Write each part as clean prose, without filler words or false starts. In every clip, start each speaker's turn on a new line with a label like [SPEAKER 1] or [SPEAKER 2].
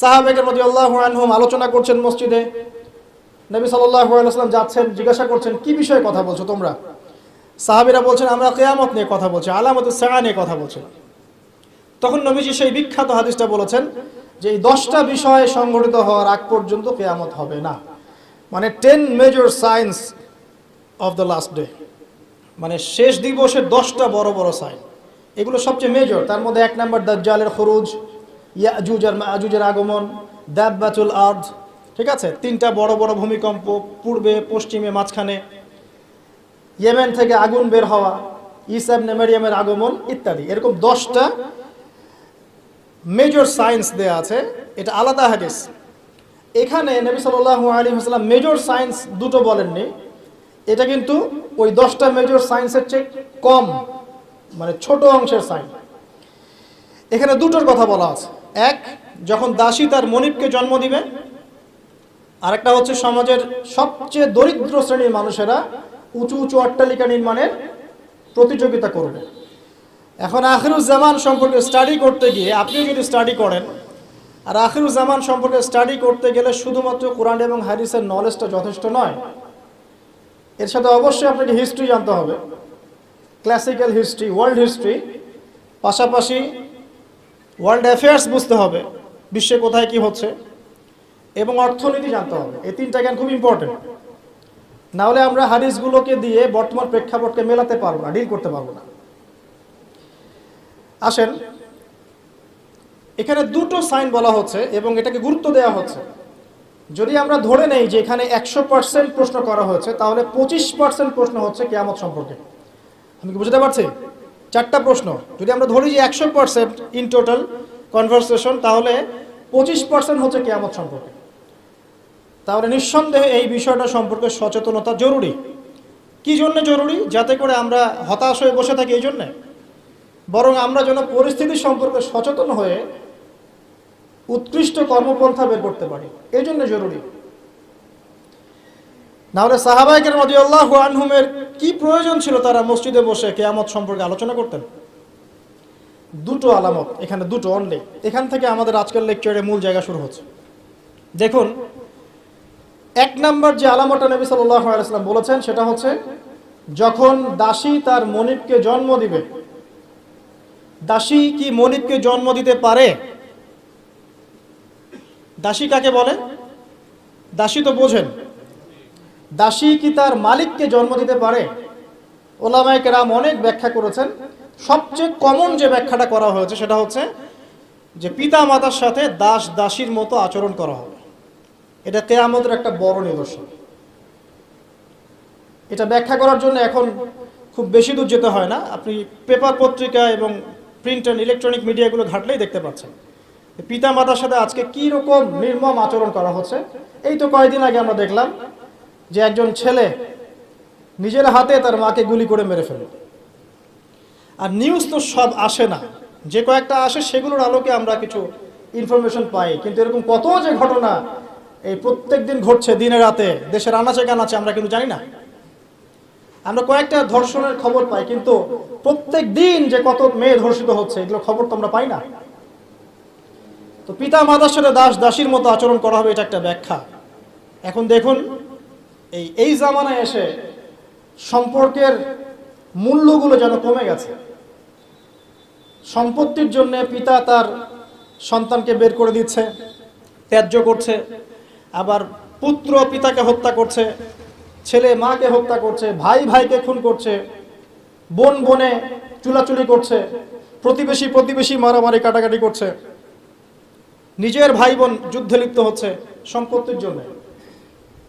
[SPEAKER 1] সাহাবায়ে রাদিয়াল্লাহু আনহুম আলোচনা করছেন মসজিদে। নবী সাল্লাল্লাহু আলাইহি ওয়াসাল্লাম যাচ্ছেন, জিজ্ঞাসা করছেন কি বিষয়ে কথা বলছো তোমরা? সাহাবীরা বলছেন আমরা কিয়ামত নিয়ে কথা বলছি, আলামাতুস সাআ নিয়ে কথা বলছি। তখন নবীজি সেই বিখ্যাত হাদিসটা বলেছেন যে এই 10টা বিষয় সংঘটিত হওয়ার আগ পর্যন্ত কিয়ামত হবে না। মানে 10 major signs of the last day, মানে শেষ দিবসের 10টা বড় বড় সাইন। এগুলো সবচেয়ে মেজর। তার মধ্যে 1 নাম্বার দাজ্জালের খুরুজ, ইয়াজুজ আর মাজুজের আগমন, দাব্বাতুল আরদ, ঠিক আছে, 3টা বড় বড় ভূমিকম্প পূর্বে পশ্চিমে মাঝখানে, ইয়েমেন থেকে আগুন বের হওয়া, ঈসা ইবনে মারইয়ামের আগমন ইত্যাদি। এরকম 10টা মেজর সায়েন্স দেয়া আছে। এটা আলাদা হাদিস। এখানে নবী সাল্লাল্লাহু আলাইহি ওয়াসাল্লাম মেজর সায়েন্স দুটো বলেননি। এটা কিন্তু ওই 10টা মেজর সায়েন্সের চেয়ে কম, মানে ছোট অংশের সাইন। এখানে দুটোর কথা বলা আছে। এক, যখন দাসী তার মনিবকে জন্ম দিবে। আরেকটা হচ্ছে সমাজের সবচেয়ে দরিদ্র শ্রেণীর মানুষেরা উঁচু উঁচু অট্টালিকা নির্মাণের প্রতিযোগিতা করবে। এখন আখিরুজ্জামান সম্পর্কে স্টাডি করতে গিয়ে, আপনিও যদি স্টাডি করেন, আর আখিরুজ্জামান সম্পর্কে স্টাডি করতে গেলে শুধুমাত্র কোরআন এবং হাদিসের নলেজটা যথেষ্ট নয়। এর সাথে অবশ্যই আপনাকে হিস্ট্রি জানতে হবে, ক্লাসিক্যাল হিস্ট্রি, ওয়ার্ল্ড হিস্ট্রি, পাশাপাশি ওয়ার্ল্ড অ্যাফেয়ার্স বুঝতে হবে, বিশ্বে কোথায় কি হচ্ছে, এবং অর্থনীতি জানতে হবে। এই 3টা জ্ঞান খুব ইম্পর্টেন্ট। না হলে আমরা হাদিসগুলোকে দিয়ে বর্তমান প্রেক্ষাপটকে মেলাতে পারবো না, ডিল করতে পারবো না। আসেন, এখানে দুটো সাইন বলা হচ্ছে এবং এটাকে গুরুত্ব দেওয়া হচ্ছে। যদি আমরা ধরে নেই যে এখানে 100% প্রশ্ন করা হয়েছে, তাহলে 25% প্রশ্ন হচ্ছে কিয়ামত সম্পর্কে। আমি কি বুঝতে পারছি? 4টা প্রশ্ন যদি আমরা ধরি যে 100% ইন টোটাল কনভারসেশন, তাহলে 25% হচ্ছে কিয়ামত সম্পর্কে। তাহলে নিঃসন্দেহে এই বিষয়টা সম্পর্কে সচেতনতা জরুরি। কি জন্য জরুরি? যাতে করে আমরা হতাশ হয়ে বসে থাকি এই জন্যে, বরং আমরা যেন পরিস্থিতি সম্পর্কে সচেতন হয়ে উৎকৃষ্ট কর্মপন্থা বের করতে পারি, এই জন্য জরুরি। নাহলে সাহাবায়ে কেরাম রাদিয়াল্লাহু আনহুমের কি প্রয়োজন ছিল তারা মসজিদে বসে কিয়ামত সম্পর্কে আলোচনা করতেন? দুটো আলামত, এখানে দুটো অনলি। এখান থেকে আমাদের আজকের লেকচারের মূল জায়গা শুরু হচ্ছে। দেখুন, 1 নাম্বার যে আলামতটা নবী সাল্লাল্লাহু আলাইহি ওয়াসাল্লাম বলেছেন সেটা হচ্ছে যখন দাসী তার মনিবকে জন্ম দিবে। দাসী কি মনিবকে জন্ম দিতে পারে? দাসী কাকে বলে? দাসী তো বোঝেন। দাসী কি তার মালিককে জন্ম দিতে পারে? ওলামায়ে কেরাম অনেক ব্যাখ্যা করেছেন। সবচেয়ে কমন যে ব্যাখ্যাটা করা হয়েছে সেটা হচ্ছে যে পিতা মাতার সাথে দাস দাসীর মতো আচরণ করা হবে। এটা কিয়ামতের একটা বড় নিদর্শন। এটা ব্যাখ্যা করার জন্য এখন খুব বেশি দূর যেতে হয় না। আপনি পেপার পত্রিকা এবং প্রিন্ট অ্যান্ড ইলেকট্রনিক মিডিয়াগুলো ঘাটলেই দেখতে পাচ্ছেন পিতা মাতার সাথে আজকে কী রকম নির্মম আচরণ করা হচ্ছে। এই তো কয়েকদিন আগে আমরা দেখলাম যে একজন ছেলে নিজের হাতে তার মাকে গুলি করে মেরে ফেলল। আর নিউজ তো সব আসে না, যে কয়েকটা আসে সেগুলোর আলোকে আমরা কিছু ইনফরমেশন পাই, কিন্তু এরকম কত যে ঘটনা এই প্রত্যেক দিন ঘটছে দিনে রাতে দেশের আনাচে কানাচে আমরা কিন্তু জানি না। আমরা কয়েকটা ধর্ষণের খবর পাই, কিন্তু প্রত্যেক দিন যে কত মেয়ে ধর্ষিত হচ্ছে এগুলো খবর তো আমরা পাই না। তো পিতা মাতার সাথে দাস দাসীর মতো আচরণ করা হবে, এটা একটা ব্যাখ্যা। এখন দেখুন, এই জামানায় এসে সম্পর্কের মূল্যগুলো যেন কমে গেছে। সম্পত্তির জন্য পিতা তার সন্তানকে বের করে দিচ্ছে, ত্যায্য করছে, আবার পুত্র পিতাকে হত্যা করছে, ছেলে মাকে হত্যা করছে, ভাই ভাইকে খুন করছে, বোন বোনে চুলাচুলি করছে, প্রতিবেশী প্রতিবেশী মারামারি কাটাকাটি করছে, নিজের ভাই বোন যুদ্ধে লিপ্ত হচ্ছে সম্পত্তির জন্য।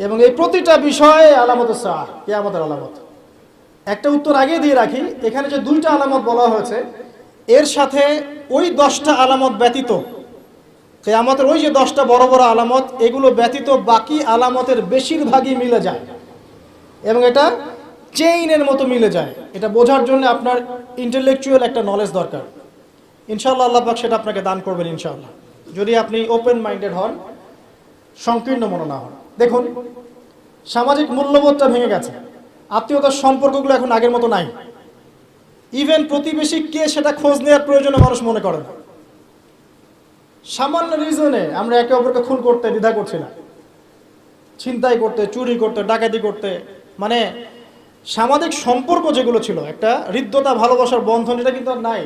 [SPEAKER 1] এবং এই প্রতিটা বিষয়ে আলামত সাআ, কিয়ামতের আলামত। একটা উত্তর আগে দিয়ে রাখি, এখানে যে 2টা আলামত বলা হয়েছে এর সাথে ওই 10টা আলামত ব্যতীত, কিয়ামতের ওই যে 10টা বড় বড় আলামত, এগুলো ব্যতীত বাকি আলামতের বেশিরভাগই মিলে যায় এবং এটা চেইনের মতো মিলে যায়। এটা বোঝার জন্য আপনার ইন্টেলেকচুয়াল একটা নলেজ দরকার। ইনশাআল্লাহ আল্লাহ পাক সেটা আপনাকে দান করবেন ইনশাআল্লাহ, যদি আপনি ওপেন মাইন্ডেড হন, সংকীর্ণ মনে না হন। দেখুন, সামাজিক মূল্যবোধটা ভেঙে গেছে। আত্মীয়তার সম্পর্কগুলো এখন আগের মতো নাই। ইভেন প্রতিবেশী কে সেটা খোঁজ নেওয়ার প্রয়োজনে মানুষ মনে করে না। সামান্য রিজনে আমরা একে অপরকে খুন করতে দ্বিধা করছি না, ছিনতাই করতে, চুরি করতে, ডাকাতি করতে। মানে সামাজিক সম্পর্ক যেগুলো ছিল, একটা হৃদ্যতা ভালোবাসার বন্ধন, এটা কিন্তু আর নাই।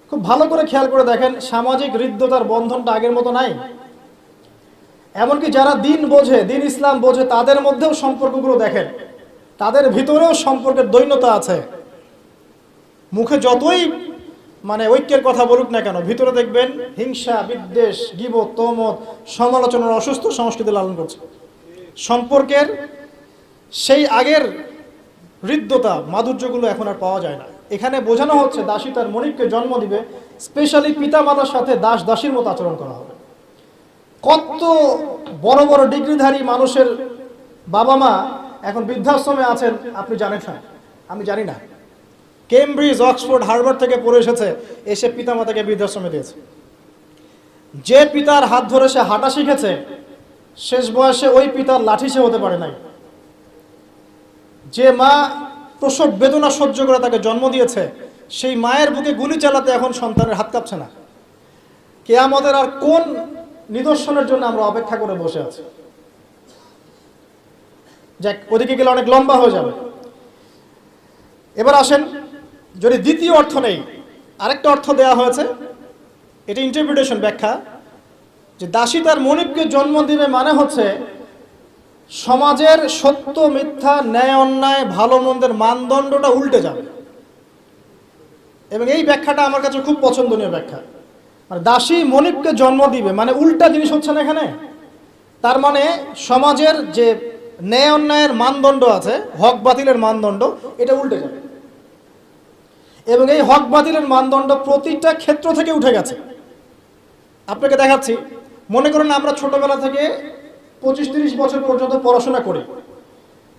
[SPEAKER 1] খুব ভালো করে খেয়াল করে দেখেন, সামাজিক হৃদ্যতার বন্ধনটা আগের মতো নাই। এমনকি যারা দিন বোঝে, দিন ইসলাম বোঝে, তাদের মধ্যেও সম্পর্কগুলো দেখেন, তাদের ভিতরেও সম্পর্কের দৈন্যতা আছে। মুখে যতই মানে ঐক্যের কথা বলুক না কেন, ভিতরে দেখবেন হিংসা, বিদ্বেষ, গীবত, তহমত, সমালোচনার অসুস্থ সংস্কৃতি লালন করছে। সম্পর্কের সেই আগের হৃদ্যতা, মাধুর্যগুলো এখন আর পাওয়া যায় না। এখানে বোঝানো হচ্ছে দাসী তার মনিবকে জন্ম দিবে, স্পেশালি পিতা মাতার সাথে দাস দাসীর মতো আচরণ করা হবে। কত বড় বড় ডিগ্রিধারী মানুষের বাবা মা এখন বৃদ্ধাশ্রমে আছেন আপনি জানেন না, আমি জানি না। কেমব্রিজ, অক্সফোর্ড, হার্ভার্ড থেকে পড়ে এসেছে, এসে পিতা মাতাকে বৃদ্ধাশ্রমে দিয়েছে। যে পিতার হাত ধরে সে হাঁটা শিখেছে, শেষ বয়সে ওই পিতার লাঠি সে হতে পারে নাই। যে মা প্রসব বেদনা সহ্য করে তাকে জন্ম দিয়েছে, সেই মায়ের বুকে গুলি চালাতে এখন সন্তানের হাত কাঁপছে না। কিয়ামতের আর কোন নিদর্শনের জন্য আমরা অপেক্ষা করে বসে আছি? যাক, ওদিকে গেলে অনেক লম্বা হয়ে যাবে। এবার আসেন, যদি দ্বিতীয় অর্থ নেই, আরেকটা অর্থ দেয়া হয়েছে, এটা ইন্টারপ্রিটেশন, ব্যাখ্যা, যে দাসী তার মনিবকে জন্ম দিবে মানে হচ্ছে সমাজের সত্য মিথ্যা, ন্যায় অন্যায়, ভালো মন্দের মানদণ্ডটা উল্টে যাবে। এবং এই ব্যাখ্যাটা আমার কাছে খুব পছন্দনীয় ব্যাখ্যা। মানে দাসী মনিবকে জন্ম দিবে মানে উল্টা জিনিস হচ্ছে না এখানে। তার মানে সমাজের যে ন্যায় অন্যায়ের মানদণ্ড আছে, হক বাতিলের মানদণ্ড, এটা উল্টে যাবে। এবং এই হক বাতিলের মানদণ্ড প্রতিটা ক্ষেত্র থেকে উঠে গেছে। আপনাকে দেখাচ্ছি, মনে করেন আমরা ছোটবেলা থেকে 25-30 বছর পর্যন্ত পড়াশোনা করি।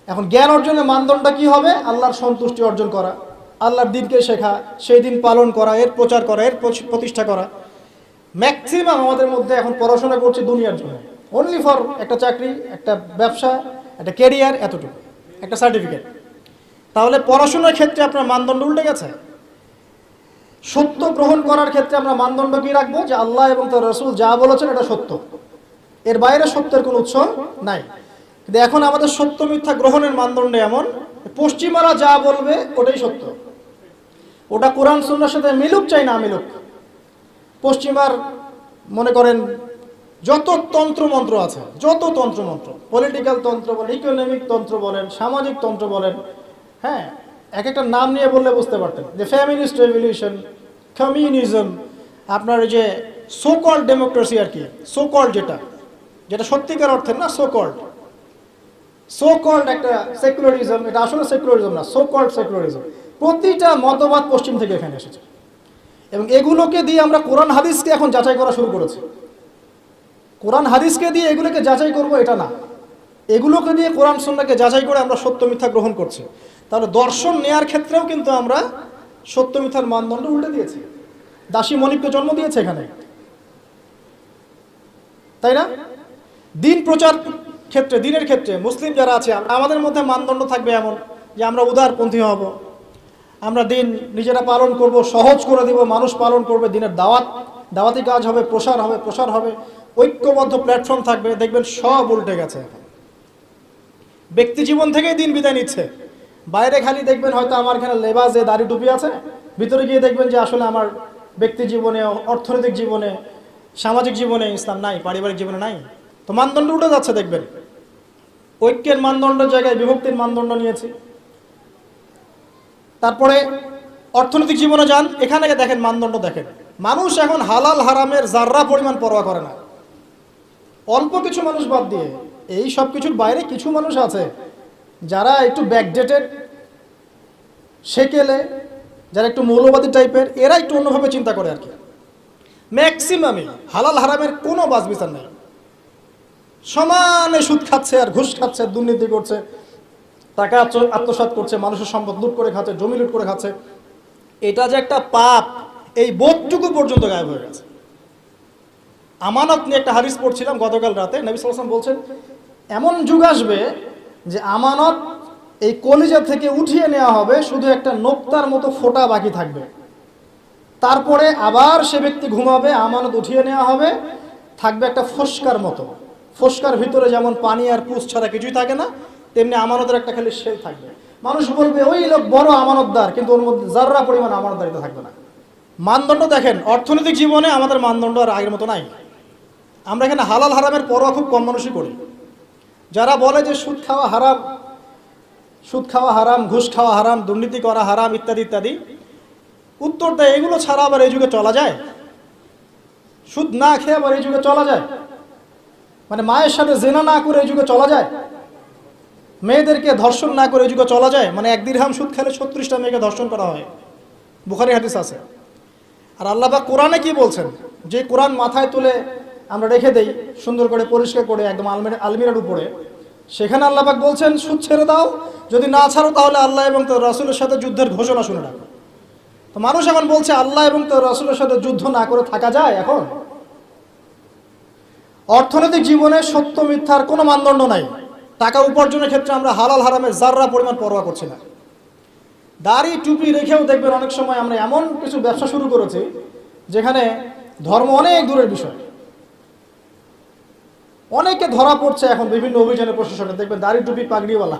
[SPEAKER 1] এখন জ্ঞান অর্জনের মানদণ্ড কি হবে? আল্লাহর সন্তুষ্টি অর্জন করা, আল্লাহর দিনকে শেখা, সেই দিন পালন করা, এর প্রচার করা, এর প্রতিষ্ঠা করা। ম্যাক্সিমাম আমাদের মধ্যে এখন পড়াশোনা করছে দুনিয়ার জন্য, অনলি ফর একটা চাকরি, একটা ব্যবসা, একটা ক্যারিয়ার, এতটুকু, একটা সার্টিফিকেট। তাহলে পড়াশোনার ক্ষেত্রে আপনার মানদণ্ড উল্টে গেছে। সত্য গ্রহণ করার ক্ষেত্রে আমরা মানদণ্ড কি রাখবো? যে আল্লাহ এবং তার রাসূল যা বলেছেন এটা সত্য, এর বাইরে সত্যের কোনো উৎস নাই। কিন্তু এখন আমাদের সত্য মিথ্যা গ্রহণের মানদণ্ড এমন, পশ্চিমারা যা বলবে ওটাই সত্য, ওটা কোরআন সুন্নাহর সাথে মিলুক চাই না মিলুক। পশ্চিমার মনে করেন যত তন্ত্রমন্ত্র আছে, যত তন্ত্রমন্ত্র, পলিটিক্যাল তন্ত্র বলেন, ইকোনমিক তন্ত্র বলেন, সামাজিক তন্ত্র বলেন, হ্যাঁ, এক একটা নাম নিয়ে বললে বুঝতে পারতেন, যে ফেমিনিস্ট রেভলিউশন, কমিউনিজম, আপনার যে সো কল্ড ডেমোক্রেসি আর কি, সো কল্ড যেটা, যেটা সত্যিকার অর্থের না, সো কল্ড একটা সেকুলারিজম, এটা আসলে সেকুলারিজম না, সো কল্ড সেকুলারিজম। প্রতিটা মতবাদ পশ্চিম থেকে এখানে এসেছে। এবং এগুলোকে দিয়ে আমরা কোরআন হাদিসকে এখন যাচাই করা শুরু করেছি। কোরআন হাদিসকে দিয়ে এগুলোকে যাচাই করব এটা না, এগুলোকে দিয়ে কোরআন সুন্নাহকে যাচাই করে আমরা সত্য মিথ্যা গ্রহণ করছি। তাহলে দর্শন নেয়ার ক্ষেত্রেও কিন্তু আমরা সত্য মিথ্যার মানদণ্ড উল্টে দিয়েছি। দাসী মনিবকে জন্ম দিয়েছে এখানে, তাই না? দিন প্রচার ক্ষেত্রে, দিনের ক্ষেত্রে মুসলিম যারা আছে, আমাদের মধ্যে মানদণ্ড থাকবে এমন যে আমরা উদারপন্থী হব, আমরা দিন নিজেরা পালন করব, সহজ করে দিব, মানুষ পালন করবে, দিনের দাওয়াতি কাজ হবে, প্রসার হবে, ঐক্যবদ্ধ প্ল্যাটফর্ম থাকবে। দেখবেন সব উল্টে গেছে এখন। ব্যক্তি জীবন থেকেই দিন বিদায় নিচ্ছে। বাইরে খালি দেখবেন হয়তো আমার এখানে লেবাসে দাড়ি টুপি আছে, ভিতরে গিয়ে দেখবেন যে আসলে আমার ব্যক্তি জীবনে, অর্থনৈতিক জীবনে, সামাজিক জীবনে ইসলাম নাই, পারিবারিক জীবনে নাই। তো মানদণ্ড উঠে যাচ্ছে। দেখবেন ঐক্যের মানদণ্ডের জায়গায় বিভক্তির মানদণ্ড নিয়েছি। তারপরে অর্থনৈতিক জীবনে যান, এখানে দেখেন মানদণ্ড দেখেন, মানুষ এখন হালাল হারামের যার্রা পরিমাণ পরোয়া করে না। অল্প কিছু মানুষ বাদ দিয়ে এই সব কিছুর বাইরে কিছু মানুষ আছে যারা একটু ব্যাকডেটেড, সেকেলে, যারা একটু মৌলবাদী টাইপের, এরা একটু অন্যভাবে চিন্তা করে আর কি। ম্যাক্সিমামই হালাল হারামের কোনো বাছবিচার নেই, সমানে সুদ খাচ্ছে আর ঘুষ খাচ্ছে, দুর্নীতি করছে, টাকা আত্মসাৎ করছে, মানুষের সম্পদ লুট করে খাচ্ছে, জমি লুট করে খাচ্ছে। এটা যে একটা পাপ, এই বোধটুকু পর্যন্ত গায়েব হয়ে গেছে। আমানত নিয়ে একটা হাদিস পড়ছিলাম গতকাল রাতে, নবী সাল্লাল্লাহু আলাইহি ওয়াসাল্লাম বলছেন এমন যুগ আসবে যে আমানত এই কলিজা থেকে উঠিয়ে নেওয়া হবে, শুধু একটা নোক্তার মতো ফোঁটা বাকি থাকবে। তারপরে আবার সে ব্যক্তি ঘুমাবে, আমানত উঠিয়ে নেওয়া হবে, থাকবে একটা ফস্কার মতো। ফস্কার ভিতরে যেমন পানি আর পুষ ছাড়া কিছুই থাকে না, তেমনি আমানতের একটা খালি শেল থাকবে। মানুষ বলবে ওই লোক বড় আমানতদার, কিন্তু ওর মধ্যে যাররা পরিমাণ আমানতদারিতা থাকবে না। মানদণ্ড দেখেন, অর্থনৈতিক জীবনে আমাদের মানদণ্ড আর আগের মতো নাই। আমরা এখানে হালাল হারামের পরোয়া খুব কম মানুষই করি। যারা বলে যে সুদ খাওয়া হারাম, সুদ খাওয়া হারাম, ঘুষ খাওয়া হারাম, দুর্নীতি করা হারাম, ইত্যাদি ইত্যাদি, উত্তর দেয় এগুলো ছাড়া আবার এই যুগে চলা যায়? সুদ না খেয়ে আবার এই যুগে চলা যায়? মানে মায়ের সাথে জেনা না করে এই যুগে চলা যায়? মেয়েদেরকে ধর্ষণ না করে এই যুগে চলা যায়? মানে 1 দিরহাম সুদ খেলে 36টা মেয়েকে ধর্ষণ করা হয়, বুখারী হাদিস আছে। আর আল্লাহ পাক কোরআনে কি বলছেন? যে কোরআন মাথায় তুলে আমরা রেখে দেই সুন্দর করে পরিষ্কার করে একদম আলমিরার উপরে, সেখানে আল্লাহ পাক বলছেন সুদ ছেড়ে দাও, যদি না ছাড়ো তাহলে আল্লাহ এবং তার রাসূলের সাথে যুদ্ধের ঘোষণা শুনে রাখো। তো মানুষ এখন বলছে আল্লাহ এবং তার রাসূলের সাথে যুদ্ধ না করে থাকা যায়? এখন অর্থনৈতিক জীবনে সত্য মিথ্যার কোনো মানদণ্ড নাই। টাকা উপার্জনের ক্ষেত্রে আমরা হালাল হারামের যাররা পরিমাণ পরোয়া করছি না। দাড়ি টুপি রেখেও দেখবেন অনেক সময় আমরা এমন কিছু ব্যবসা শুরু করেছি যেখানে ধর্ম অনেক দূরের বিষয়। অনেকে ধরা পড়ছে এখন বিভিন্ন অভিযানের প্রশাসনে, দেখবেন দাড়ি টুপি পাগড়িওয়ালা।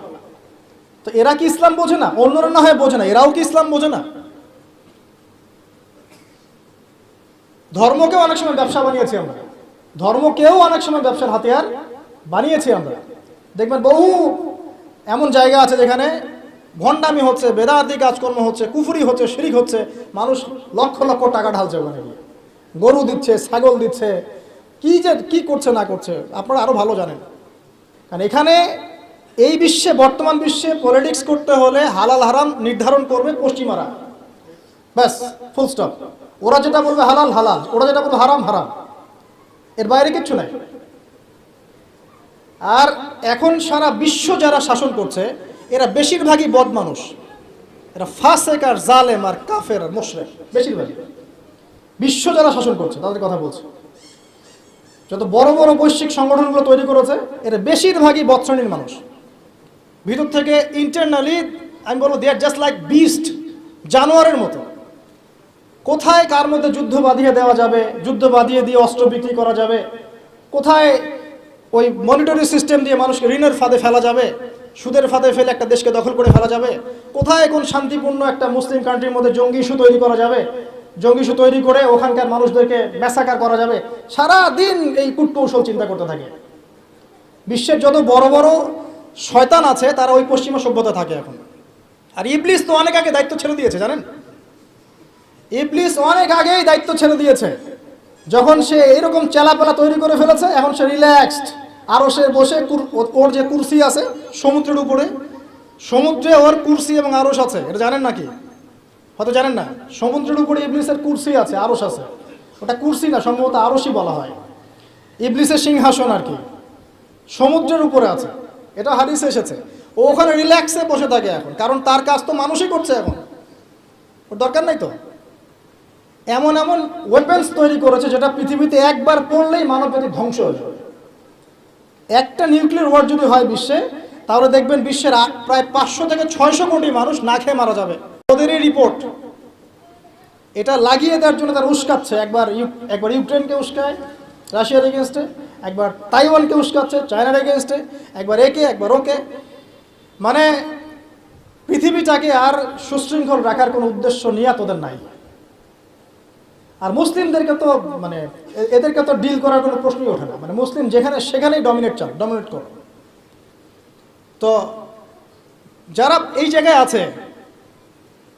[SPEAKER 1] তো এরা কি ইসলাম বোঝে না? অন্যরা না হয় বোঝে না, এরাও কি ইসলাম বোঝে না? ধর্মকেও অনেক সময় ব্যবসা বানিয়েছি আমরা, ধর্মকেও অনেক সময় ব্যবসার হাতিয়ার বানিয়েছি আমরা। দেখবেন বহু এমন জায়গা আছে যেখানে ভণ্ডামি হচ্ছে, বেদাতি কাজকর্ম হচ্ছে, কুফরি হচ্ছে, শিরিক হচ্ছে, মানুষ লক্ষ লক্ষ টাকা ঢালছে ওখানে গিয়ে, গরু দিচ্ছে, ছাগল দিচ্ছে, কি যে কি করছে না করছে আপনারা আরো ভালো জানেন। কারণ এখানে এই বিশ্বে, বর্তমান বিশ্বে পলিটিক্স করতে হলে হালাল হারাম নির্ধারণ করবে পশ্চিমারা, ব্যাস, ফুল স্টপ। ওরা যেটা বলবে হালাল হালাল, ওরা যেটা বলবে হারাম হারাম, এর বাইরে কিচ্ছু নাই। আর এখন সারা বিশ্ব যারা শাসন করছে এরা বেশিরভাগই বদ মানুষ, এরা ফাসেক আর জালেম আর কাফের আর মুশরিক, বেশিরভাগই। বিশ্ব যারা শাসন করছে তাদের কথা বলছে, যত বড় বড় বৈশ্বিক সংগঠনগুলো তৈরি করেছে এরা বেশিরভাগই বদ শ্রেণীর মানুষ। ভিতর থেকে ইন্টারনালি আমি বলবো দে আর জাস্ট লাইক বিস্ট, জানোয়ারের মতো। কোথায় কার মধ্যে যুদ্ধ বাঁধিয়ে দেওয়া যাবে, যুদ্ধ বাঁধিয়ে দিয়ে অস্ত্র বিক্রি করা যাবে, কোথায় ওই মনিটরি সিস্টেম দিয়ে মানুষকে ঋণের ফাঁদে ফেলা যাবে, সুদের ফাঁদে ফেলে একটা দেশকে দখল করে ফেলা যাবে, কোথায় কোন শান্তিপূর্ণ একটা মুসলিম কান্ট্রির মধ্যে জঙ্গি ইস্যু তৈরি করা যাবে, জঙ্গি ইস্যু তৈরি করে ওখানকার মানুষদেরকে ম্যাসাকার করা যাবে, সারা দিন এই কূটকৌশল চিন্তা করতে থাকে। বিশ্বের যত বড় বড় শয়তান আছে তারা ওই পশ্চিমা সভ্যতা থাকে এখন। আর ইবলিস তো অনেক আগে দায়িত্ব ছেড়ে দিয়েছে, জানেন? ইবলিস অনেক আগেই দায়িত্ব ছেড়ে দিয়েছে। যখন সে এরকম চেলাপেলা তৈরি করে ফেলেছে, এখন সে রিল্যাক্সড। আরও সে বসে ওর যে কুরসি আছে সমুদ্রের উপরে, সমুদ্রে ওর কুরসি এবং আরশ আছে, এটা জানেন নাকি? হয়তো জানেন না। সমুদ্রের উপরে ইবলিসের কুরসি আছে, আরশ আছে। ওটা কুরসি না, সম্ভবত আরশই বলা হয়। ইবলিসের সিংহাসন আর কি সমুদ্রের উপরে আছে, এটা হাদিসে এসেছে। ও ওখানে রিল্যাক্সে বসে থাকে এখন, কারণ তার কাজ তো মানুষই করছে এখন, ওর দরকার নাই তো। এমন এমন ওয়েপেন্স তৈরি করেছে যেটা পৃথিবীতে একবার পড়লেই মানবজাতি ধ্বংস হয়ে যাবে। একটা নিউক্লিয়ার ওয়ার যদি হয় বিশ্বে, তাহলে দেখবেন বিশ্বের প্রায় 500 থেকে 600 কোটি মানুষ না খেয়ে মারা যাবে। ওদেরই রিপোর্ট। এটা লাগিয়ে দেওয়ার জন্য তারা উস্কাচ্ছে, একবার ইউক্রেনকে উস্কায় রাশিয়ার এগেনস্টে, একবার তাইওয়ানকে উস্কাচ্ছে চায়নার এগেনস্টে, একবার একে একবার ওকে। মানে পৃথিবীটাকে আর সুশৃঙ্খল রাখার কোনো উদ্দেশ্য নিয়ে তোদের নাই। আর মুসলিমদেরকে তো মানে এদেরকে তো ডিল করার কোনো প্রশ্নই ওঠে না। মানে মুসলিম যেখানে সেখানেই ডমিনেট করো। তো যারা এই জায়গায় আছে,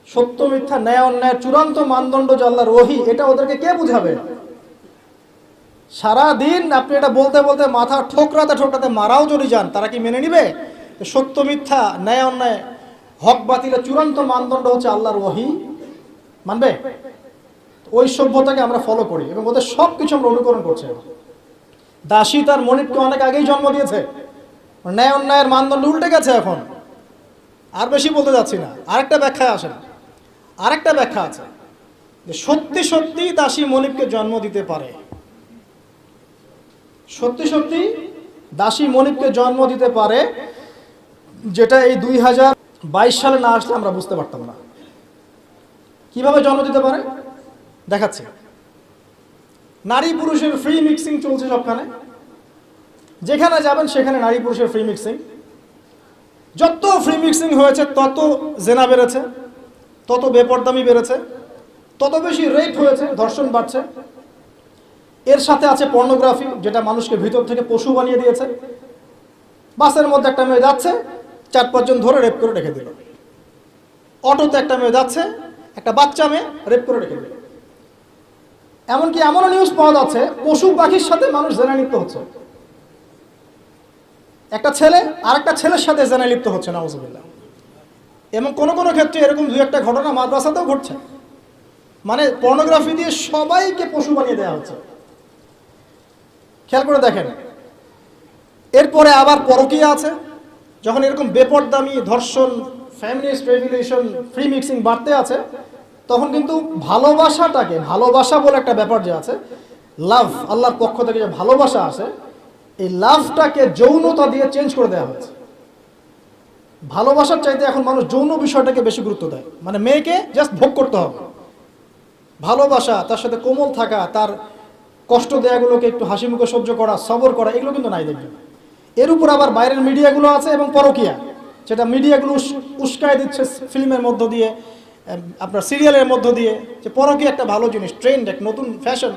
[SPEAKER 1] সত্য মিথ্যা, ন্যায় অন্যায় চূড়ান্ত মানদণ্ড যে আল্লাহর ওহী, এটা ওদেরকে কে বুঝাবে? সারা দিন আপনি এটা বলতে বলতে মাথা ঠোকরাতে মারাও যদি যান, তারা কি মেনে নিবে? সত্য মিথ্যা, ন্যায় অন্যায়, হক বাতিলের চূড়ান্ত মানদণ্ড হচ্ছে আল্লাহর ওহী, মানবে? ওই সভ্যতাকে আমরা ফলো করি এবং ওদের সব কিছু আমরা অনুকরণ করছি। দাসী তার মনিবকে অনেক আগেই জন্ম দিয়েছে। ন্যায় অন্যায়ের মানদণ্ড উল্টে গেছে এখন। আর বেশি বলতে যাচ্ছি না, আরেকটা ব্যাখ্যায় আসেন। আরেকটা ব্যাখ্যা আছে যে সত্যি সত্যি দাসী মনিবকে জন্ম দিতে পারে, সত্যি সত্যি দাসী মনিবকে জন্ম দিতে পারে, যেটা এই 2022 সালে না আসলে আমরা বুঝতে পারতাম না। কিভাবে জন্ম দিতে পারে? দেখাচ্ছে। নারী পুরুষের ফ্রি মিক্সিং চলছে সবখানে, যেখানে যাবেন সেখানে নারী পুরুষের ফ্রি মিক্সিং। যত ফ্রি মিক্সিং হয়েছে তত জেনা বেড়েছে, তত বেপরদামি বেড়েছে, তত বেশি রেপ হয়েছে, ধর্ষণ বাড়ছে। এর সাথে আছে পর্নোগ্রাফি, যেটা মানুষকে ভিতর থেকে পশু বানিয়ে দিয়েছে। বাসের মধ্যে একটা মেয়ে যাচ্ছে, 4-5 জন ধরে রেপ করে রেখে দিল। অটোতে একটা মেয়ে যাচ্ছে, একটা বাচ্চা মেয়ে রেপ করে রেখে দিল। এমনকি এমনও নিউজ পাওয়া যাচ্ছে পশু পাখির সাথে মানুষ জেনা লিপ্ত হচ্ছে। একটা ছেলে আরেকটা ছেলের সাথে জেনা লিপ্ত হচ্ছে, নাউজুবিল্লাহ। এবং কোনো কোনো ক্ষেত্রে এরকম 2-1টা ঘটনা মাদ্রাসাতেও ঘটছে। মানে পর্নোগ্রাফি দিয়ে সবাইকে পশু বানিয়ে দেওয়া হচ্ছে। খেয়াল করে দেখেন। এরপরে আবার পরকীয়া আছে। যখন এরকম বেপরদামি, ধর্ষণ, ফ্যামিলিস্ট রেগুলেশন, ফ্রি মিক্সিং বাড়তে আছে, তখন কিন্তু ভালোবাসাটাকে, ভালোবাসা বলে একটা ব্যাপার যে আছে, লাভ, আল্লাহর পক্ষ থেকে যে ভালোবাসা আছে, এই লাভটাকে যৌনতা দিয়ে চেঞ্জ করে দেওয়া হয়েছে। ভালোবাসার চাইতে এখন মানুষ যৌন বিষয়টাকে বেশি গুরুত্ব দেয়। মানে মেয়েকে জাস্ট ভোগ করতে হবে, ভালোবাসা, তার সাথে কোমল থাকা, তার কষ্ট দেয়াগুলোকে একটু হাসি মুখে সহ্য করা, সবর করা, এগুলো কিন্তু নাই দেখবেন। এর উপর আবার বাইরের মিডিয়াগুলো আছে এবং পরকীয়া, যেটা মিডিয়াগুলো উস্কায় দিচ্ছে ফিল্মের মধ্য দিয়ে, আপনার সিরিয়ালের মধ্য দিয়ে, যে পরকীয়া একটা ভালো জিনিস, ট্রেন্ড, এক নতুন ফ্যাশন।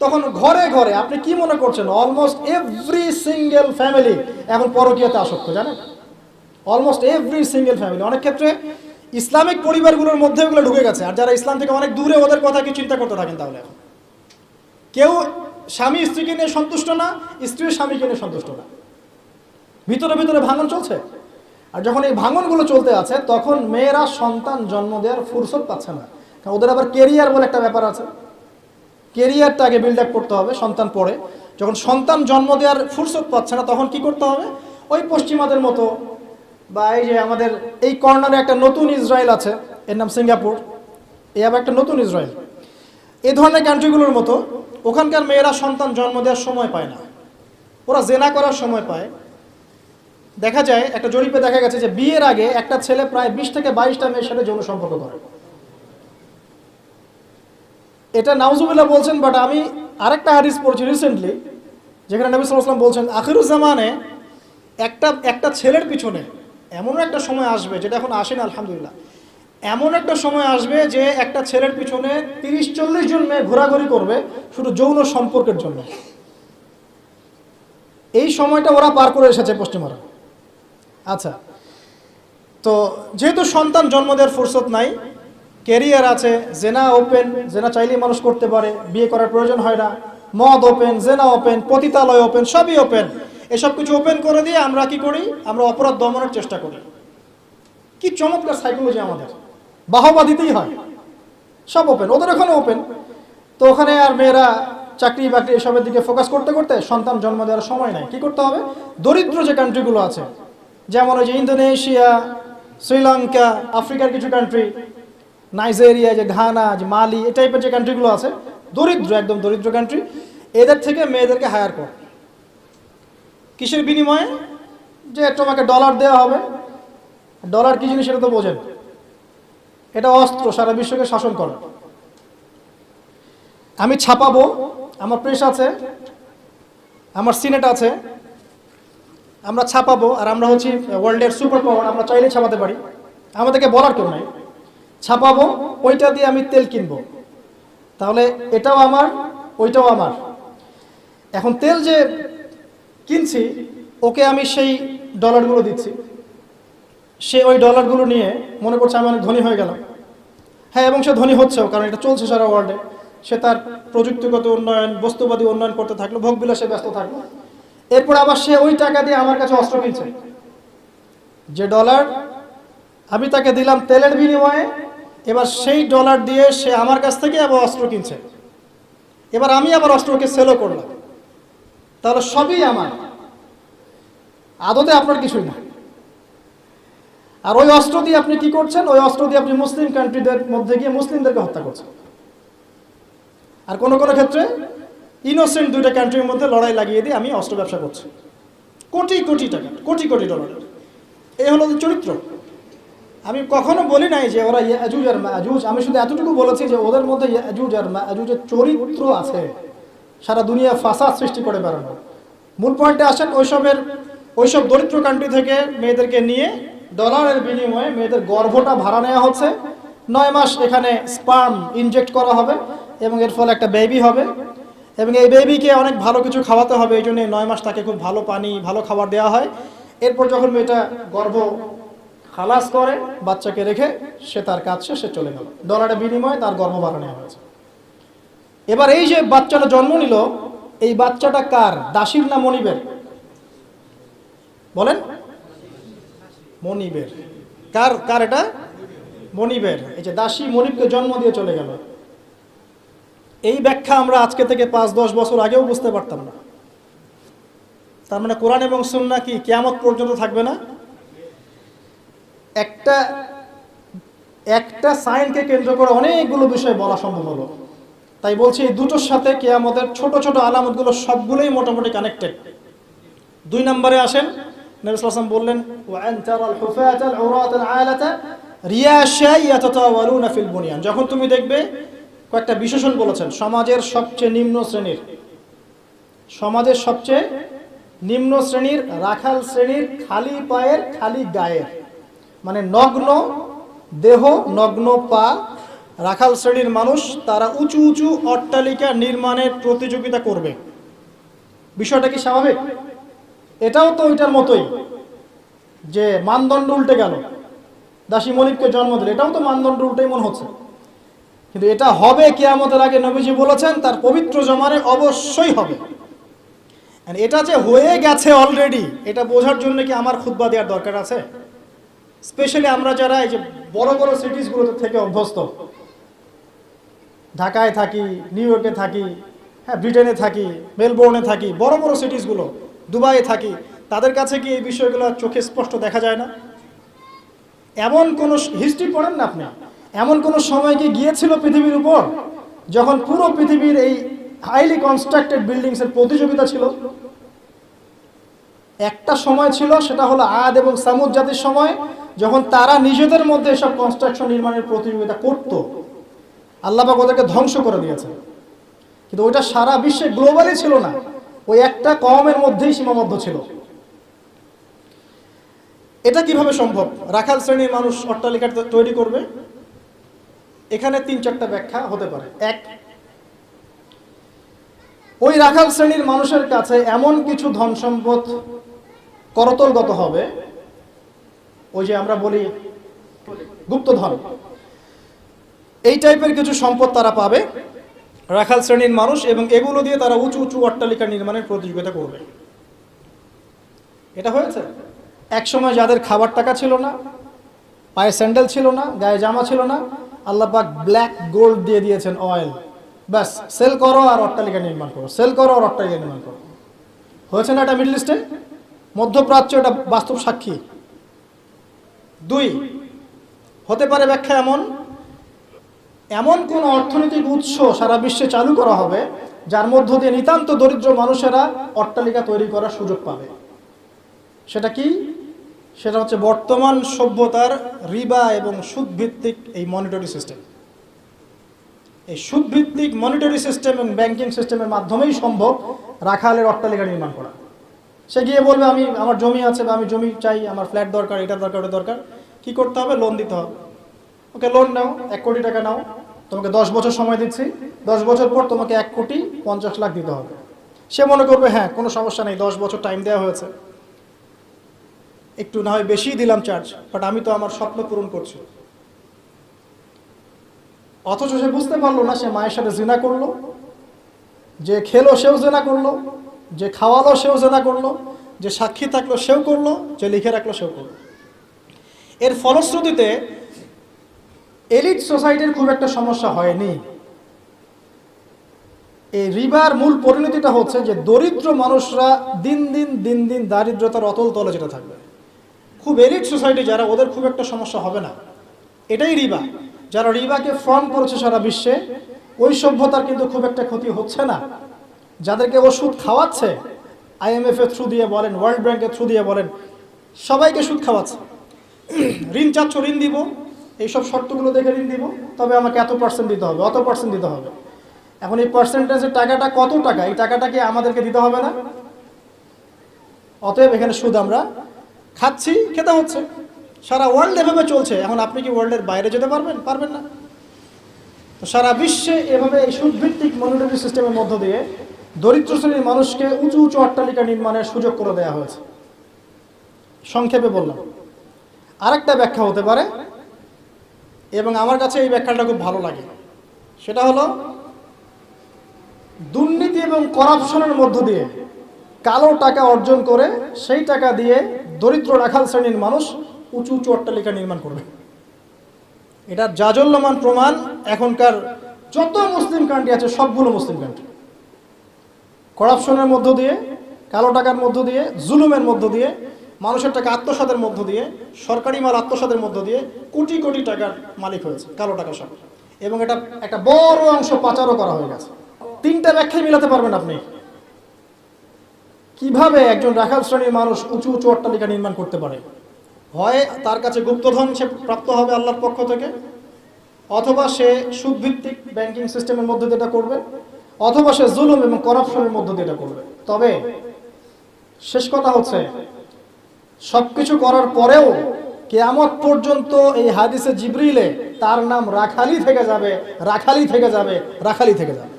[SPEAKER 1] তখন ঘরে ঘরে আপনি কি মনে করছেন, অলমোস্ট এভরি সিঙ্গেল ফ্যামিলি এখন পরকীয়াতে আসক্ত, জানেন? Almost every single family. অনেক ক্ষেত্রে ইসলামিক পরিবারগুলোর মধ্যে ওগুলো ঢুকে গেছে। আর যারা ইসলাম থেকে অনেক দূরে, ওদের কথা কি চিন্তা করতে থাকেন তাহলে? এখন কেউ স্বামী স্ত্রীকে নিয়ে সন্তুষ্ট না, স্ত্রীর স্বামীকে নিয়ে সন্তুষ্ট না, ভিতরে ভিতরে ভাঙন চলছে। আর যখন এই ভাঙনগুলো চলতে আছে, তখন মেয়েরা সন্তান জন্ম দেওয়ার ফুরসত পাচ্ছে না। কারণ ওদের আবার কেরিয়ার বলে একটা ব্যাপার আছে, কেরিয়ারটা আগে বিল্ড আপ করতে হবে, সন্তান পরে। যখন সন্তান জন্ম দেওয়ার ফুরসত পাচ্ছে না, তখন কি করতে হবে? ওই পশ্চিমাদের মতো, বা এই যে আমাদের এই কর্নারে একটা নতুন ইসরায়েল আছে, এর নাম সিঙ্গাপুর, এই আবার একটা নতুন ইসরায়েল, এই ধরনের কান্ট্রিগুলোর মতো, ওখানকার মেয়েরা সন্তান জন্ম দেওয়ার সময় পায় না, ওরা জেনা করার সময় পায়। দেখা যায়, একটা জরিপে দেখা গেছে যে বিয়ের আগে একটা ছেলে প্রায় 20 থেকে 22টা মেয়ের সাথে যৌন সম্পর্ক করে। এটা নাউজুবিল্লাহ বলছেন, বাট আমি আরেকটা হাদিস পড়ছি রিসেন্টলি, যেখানে নবী সাল্লাল্লাহু আলাইহি ওয়াসাল্লাম বলছেন আখিরুজ্জামানে একটা ছেলের পিছনে এমন একটা সময় আসবে, যেটা এখন আসে না আলহামদুলিল্লাহ, এমন একটা সময় আসবে যে একটা ছেলের পিছনে 30-40 জন মেয়ে ঘোরাঘুরি করবে শুধু যৌন সম্পর্কের জন্য। এই সময়টা ওরা পার করে এসেছে পশ্চিমারা। আচ্ছা, তো যেহেতু সন্তান জন্ম দেওয়ার ফুরসত নাই, ক্যারিয়ার আছে, জেনা ওপেন, জেনা চাইলেই মানুষ করতে পারে, বিয়ে করার প্রয়োজন হয় না, মদ ওপেন, জেনা ওপেন, পতিতালয় ওপেন, সবই ওপেন। এসব কিছু ওপেন করে দিয়ে আমরা কি করি? আমরা অপরাধ দমনের চেষ্টা করি। কি চমৎকার সাইকোলজি আমাদের, বাহবা দিতেই হয়। সব ওপেন, ওদের ওখানে ওপেন। তো ওখানে আর মেয়েরা চাকরি বাকরি এসবের দিকে ফোকাস করতে করতে সন্তান জন্ম দেওয়ার সময় নাই। কি করতে হবে? দরিদ্র যে কান্ট্রিগুলো আছে, যেমন ওই যে ইন্দোনেশিয়া, শ্রীলঙ্কা, আফ্রিকার কিছু কান্ট্রি, নাইজেরিয়া, যে ঘানা, যে মালি, এই টাইপের যে কান্ট্রিগুলো আছে, দরিদ্র, একদম দরিদ্র কান্ট্রি, এদের থেকে মেয়েদেরকে হায়ার কর। কিসের বিনিময়ে? যে তোমাকে ডলার দেওয়া হবে। ডলার কি জিনিস সেটা তো বোঝেন, এটা অস্ত্র, সারা বিশ্বকে শাসন করে। আমি ছাপাবো, আমার প্রেস আছে, আমার সিনেট আছে, আমরা ছাপাবো, আর আমরা হচ্ছি ওয়ার্ল্ডের সুপার পাওয়ার, আমরা চাইলেই ছাপাতে পারি, আমাদেরকে বলার কেউ নাই। ছাপাবো, ওইটা দিয়ে আমি তেল কিনবো, তাহলে এটাও আমার, ওইটাও আমার। এখন তেল যে কিনছি, ওকে আমি সেই ডলারগুলো দিচ্ছি, সে ওই ডলারগুলো নিয়ে মনে করছে আমি অনেক ধনী হয়ে গেলাম। হ্যাঁ, এবং সে ধনী হচ্ছেও, কারণ এটা চলছে সারা ওয়ার্ল্ডে। সে তার প্রযুক্তিগত উন্নয়ন, বস্তুবাদী উন্নয়ন করতে থাকলো, ভোগবিলাসে ব্যস্ত থাকলো। এরপর আবার সে ওই টাকা দিয়ে আমার কাছে অস্ত্র কিনছে। যে ডলার আমি তাকে দিলাম তেলের বিনিময়ে, এবার সেই ডলার দিয়ে সে আমার কাছ থেকে আবার অস্ত্র কিনছে। এবার আমি আবার অস্ত্রকে সেলও করলাম, তাহলে সবই আমার, আদতে আপনার কিছুই না। আর ওই অস্ত্র দিয়ে আপনি কি করছেন? ওই অস্ত্র দিয়ে আপনি মুসলিম কান্ট্রিদের মধ্যে গিয়ে মুসলিমদেরকে হত্যা করছেন। আর কোনো কোনো ক্ষেত্রে ইনোসেন্ট 2টা কান্ট্রির মধ্যে লড়াই লাগিয়ে দিয়ে আমি অস্ত্র ব্যবসা করছি, কোটি কোটি টাকা, কোটি কোটি ডলার। এই হলো চরিত্র। আমি কখনো বলি নাই যে ওরা ইয়াজুজ আর মাজুজ, আমি শুধু এতটুকু বলেছি যে ওদের মধ্যে ইয়াজুজ আর মাজুজের চরিত্র আছে, সারা দুনিয়া ফাসাদ সৃষ্টি করে বেড়ানো। মূল পয়েন্টে আসেন, ওইসব দরিদ্র কান্ট্রি থেকে মেয়েদেরকে নিয়ে ডলারের বিনিময়ে মেয়েদের গর্ভটা ভাড়া নেওয়া হচ্ছে। 9 মাস এখানে স্পার্ম ইনজেক্ট করা হবে এবং এর ফলে একটা বেবি হবে, এবং এই বেবিকে অনেক ভালো কিছু খাওয়াতে হবে। এই জন্য 9 মাস তাকে খুব ভালো পানি, ভালো খাবার দেওয়া হয়। এরপর যখন মেয়েটা গর্ভ খালাস করে, বাচ্চাকে রেখে সে তার কাজ শেষে চলে গেল, ডলারের বিনিময়ে তার গর্ভ ভাড়া নেওয়া হয়েছে। এবার এই যে বাচ্চাটা জন্ম নিল, এই বাচ্চাটা কার? দাসীর না মনিবের? বলেন। মনিবের। কার এটা? মনিবের। এই যে দাসী মনিবকে জন্ম দিয়ে চলে গেল, এই ব্যাখ্যা আমরা আজকে থেকে 5-10 বছর আগেও বুঝতে পারতাম না। তার মানে কোরআন এবং সুন্নাহ কি কিয়ামত পর্যন্ত থাকবে না? একটা সাইনকে কেন্দ্র করে অনেকগুলো বিষয় বলা সম্ভব হলো। তাই বলছি এই দুটোর সাথে কিয়ামতের ছোট ছোট আলামতগুলো সবগুলোই মোটামুটি কানেক্টেড। 2 নম্বরে আসেন, নবী সাল্লাল্লাহু আলাইহি ওয়াসাল্লাম বললেন, ওয়া আনতারাল হুফাতাল উরাতাল আলাতা রিয়াশা ইয়াতাতাওয়ালুনা ফিল বুনিয়ান। যখন তুমি দেখবে, কয়েকটা বিশেষণ বলেছেন, সমাজের সবচেয়ে নিম্ন শ্রেণীর রাখাল শ্রেণীর, খালি পায়ের খালি গায়ের, মানে নগ্ন দেহ নগ্ন পা রাখাল শ্রেণীর মানুষ, তারা উঁচু উঁচু অট্টালিকা নির্মাণের প্রতিযোগিতা করবে। বিষয়টা কি স্বাভাবিক? এটাও তো ওইটার মতোই যে মানদণ্ড উল্টে গেল, দাসী মনিবকে জন্ম দিল, এটাও তো মানদণ্ড উল্টেই মনে হচ্ছে। কিন্তু এটা হবে কিয়ামতের আগে, নবীজি বলেছেন তার পবিত্র জমানে অবশ্যই হবে। এটা যে হয়ে গেছে অলরেডি, এটা বোঝার জন্য কি আমার খুতবা দেওয়ার দরকার আছে? স্পেশালি আমরা যারা এই যে বড় বড় সিটিসগুলোতে থেকে অভ্যস্ত, ঢাকায় থাকি, নিউ ইয়র্কে থাকি, হ্যাঁ ব্রিটেনে থাকি, মেলবোর্নে থাকি, বড় বড় সিটিসগুলো, দুবাইয়ে থাকি, তাদের কাছে কি এই বিষয়গুলো চোখে স্পষ্ট দেখা যায় না? এমন কোন হিস্ট্রি পড়েন না আপনি, এমন কোন সময় কি গিয়েছিল পৃথিবীর উপর যখন পুরো পৃথিবীর এই হাইলি কনস্ট্রাক্টেড বিল্ডিংস এর প্রতিযোগিতা ছিল? একটা সময় ছিল, সেটা হলো আদ এবং সামুদ জাতির সময়, যখন তারা নিজেদের মধ্যে এসব কনস্ট্রাকশন নির্মাণের প্রতিযোগিতা করত। আল্লাহ পাক ওদেরকে ধ্বংস করে দিয়েছে, কিন্তু ওইটা সারা বিশ্বে গ্লোবালি ছিল না, ওই একটা কওমের মধ্যেই সীমাবদ্ধ ছিল। এটা কিভাবে সম্ভব? রাখাল শ্রেণীর মানুষ অট্টালিকা তৈরি করবে? এখানে 3-4টা ব্যাখ্যা হতে পারে। এক, ওই রাখাল শ্রেণীর মানুষের কাছে এমন কিছু ধন সম্পদ করতলগত হবে, ওই যে আমরা বলি গুপ্তধন, এই টাইপের কিছু সম্পদ তারা পাবে রাখাল শ্রেণীর মানুষ, এবং এগুলো দিয়ে তারা উঁচু উঁচু অট্টালিকা নির্মাণের প্রতিযোগিতা করবে। এটা হয়েছে। এক সময় যাদের খাবার টাকা ছিল না, পায়ে স্যান্ডেল ছিল না, গায়ে জামা ছিল না, আল্লাহ পাক ব্ল্যাক গোল্ড দিয়ে দিয়েছেন, অয়েল, ব্যাস সেল করো আর অট্টালিকা নির্মাণ করো, সেল করো আর অট্টালিকা নির্মাণ করো। হয়েছে না এটা মিডল ইস্টে, মধ্যপ্রাচ্য, এটা বাস্তব সাক্ষী। 2, হতে পারে ব্যাখ্যা এমন কোন অর্থনৈতিক উৎস সারা বিশ্বে চালু করা হবে যার মধ্য দিয়ে নিতান্ত দরিদ্র মানুষেরা অট্টালিকা তৈরি করার সুযোগ পাবে। সেটা কি? সেটা হচ্ছে বর্তমান সভ্যতার রিবা এবং সুদভিত্তিক এই মনিটরি সিস্টেম। এই সুদভিত্তিক মনিটরি সিস্টেম এবং ব্যাংকিং সিস্টেমের মাধ্যমেই সম্ভব রাখালের অট্টালিকা নির্মাণ করা। সে গিয়ে বলবে, আমার জমি আছে, বা আমি জমি চাই, আমার ফ্ল্যাট দরকার, এটা দরকার, ওটা দরকার। কি করতে হবে? লোন দিতে হবে। ওকে, লোন নাও, 1 কোটি টাকা নাও, তোমাকে 10 বছর সময় দিচ্ছি, 10 বছর পর তোমাকে 1,50,00,000 দিতে হবে। সে মনে করবে হ্যাঁ কোনো সমস্যা নেই, 10 বছর টাইম দেওয়া হয়েছে, একটু না হয় বেশি দিলাম চার্জ, বাট আমি তো আমার স্বপ্ন পূরণ করছি। অথচ সে বুঝতে পারলো না, সে মায়ের সাথে জিনা করলো, যে খেলো সেও জিনা করলো, যে খাওয়ালো সেও জিনা করলো, যে সাক্ষী থাকলো সেও করলো, যে লিখে রাখলো সেও করলো। এর ফলশ্রুতিতে এলিট সোসাইটির খুব একটা সমস্যা হয়নি। এই রিবার মূল পরিণতিটা হচ্ছে যে দরিদ্র মানুষরা দিন দিন দারিদ্রতার অতল তলে যেটা থাকবে। খুব এলিট সোসাইটি যারা, ওদের খুব একটা সমস্যা হবে না। এটাই রিবা। যারা রিবাকে ফ্রন্ট করেছে সারা বিশ্বে, ওই সভ্যতার কিন্তু খুব একটা ক্ষতি হচ্ছে না। যাদেরকে ওষুধ খাওয়াচ্ছে, IMF এর থ্রু দিয়ে বলেন, ওয়ার্ল্ড ব্যাংকের থ্রু দিয়ে বলেন, সবাইকে সুদ খাওয়াচ্ছে, ঋণ চাচ্ছ, ঋণ দিব, এইসব শর্তগুলো দেখে ঋণ দিব, তবে আমাকে এত পার্সেন্ট দিতে হবে, অত পার্সেন্ট দিতে হবে। এখন এই পার্সেন্টেজের টাকাটা কত টাকা, এই টাকাটা কি আমাদেরকে দিতে হবে না? অতএব এখানে সুদ আমরা খাচ্ছি, খেতে হচ্ছে। সারা ওয়ার্ল্ড এভাবে চলছে। এখন আপনি কি ওয়ার্ল্ডের বাইরে যেতে পারবেন? পারবেন না। তো সারা বিশ্বে এভাবে এই সুদভিত্তিক মনিটারি সিস্টেমের মধ্য দিয়ে দরিদ্র শ্রেণীর মানুষকে উঁচু উঁচু অট্টালিকা নির্মাণের সুযোগ করে দেওয়া হয়েছে। সংক্ষেপে বললাম। আরেকটা ব্যাখ্যা হতে পারে, এবং আমার কাছে এই ব্যাখ্যাটা খুব ভালো লাগে, সেটা হলো দুর্নীতি এবং করাপশনের মধ্য দিয়ে কালো টাকা অর্জন করে সেই টাকা দিয়ে দরিদ্র রাখাল শ্রেণীর মানুষ উঁচু উঁচু অট্টালিকা নির্মাণ করবে। এটা জাজল্যমান প্রমাণ এখনকার যত মুসলিম কান্ট্রি আছে সবগুলো মুসলিম কান্ট্রি করাপশনের মধ্য দিয়ে, কালো টাকার মধ্য দিয়ে, জুলুমের মধ্য দিয়ে, মানুষের টাকা আত্মসাতের মধ্য দিয়ে, সরকারি মাল আত্মসাতের মধ্য দিয়ে কোটি কোটি টাকার মালিক হয়েছে কালো টাকা সব। এবং এটা একটা বড় অংশ পাচারও করা হয়ে গেছে। তিনটা ব্যাখ্যায় মিলাতে পারবেন আপনি কিভাবে একজন রাখাল শ্রেণীর মানুষ উঁচু উঁচু অট্টালিকা নির্মাণ করতে পারে। হয় তার কাছে গুপ্তধন সে প্রাপ্ত হবে আল্লাহর পক্ষ থেকে, অথবা সে সুদভিত্তিক ব্যাংকিং সিস্টেমের মধ্যে দিয়ে এটা করবে, অথবা সে জুলুম এবং করাপশনের মধ্য দিয়ে এটা করবে। তবে শেষ কথা হচ্ছে, সবকিছু করার পরেও কিয়ামত পর্যন্ত এই হাদিসে জিবরিলে তার নাম রাখালি থেকে যাবে, রাখালি থেকে যাবে, রাখালি থেকে যাবে।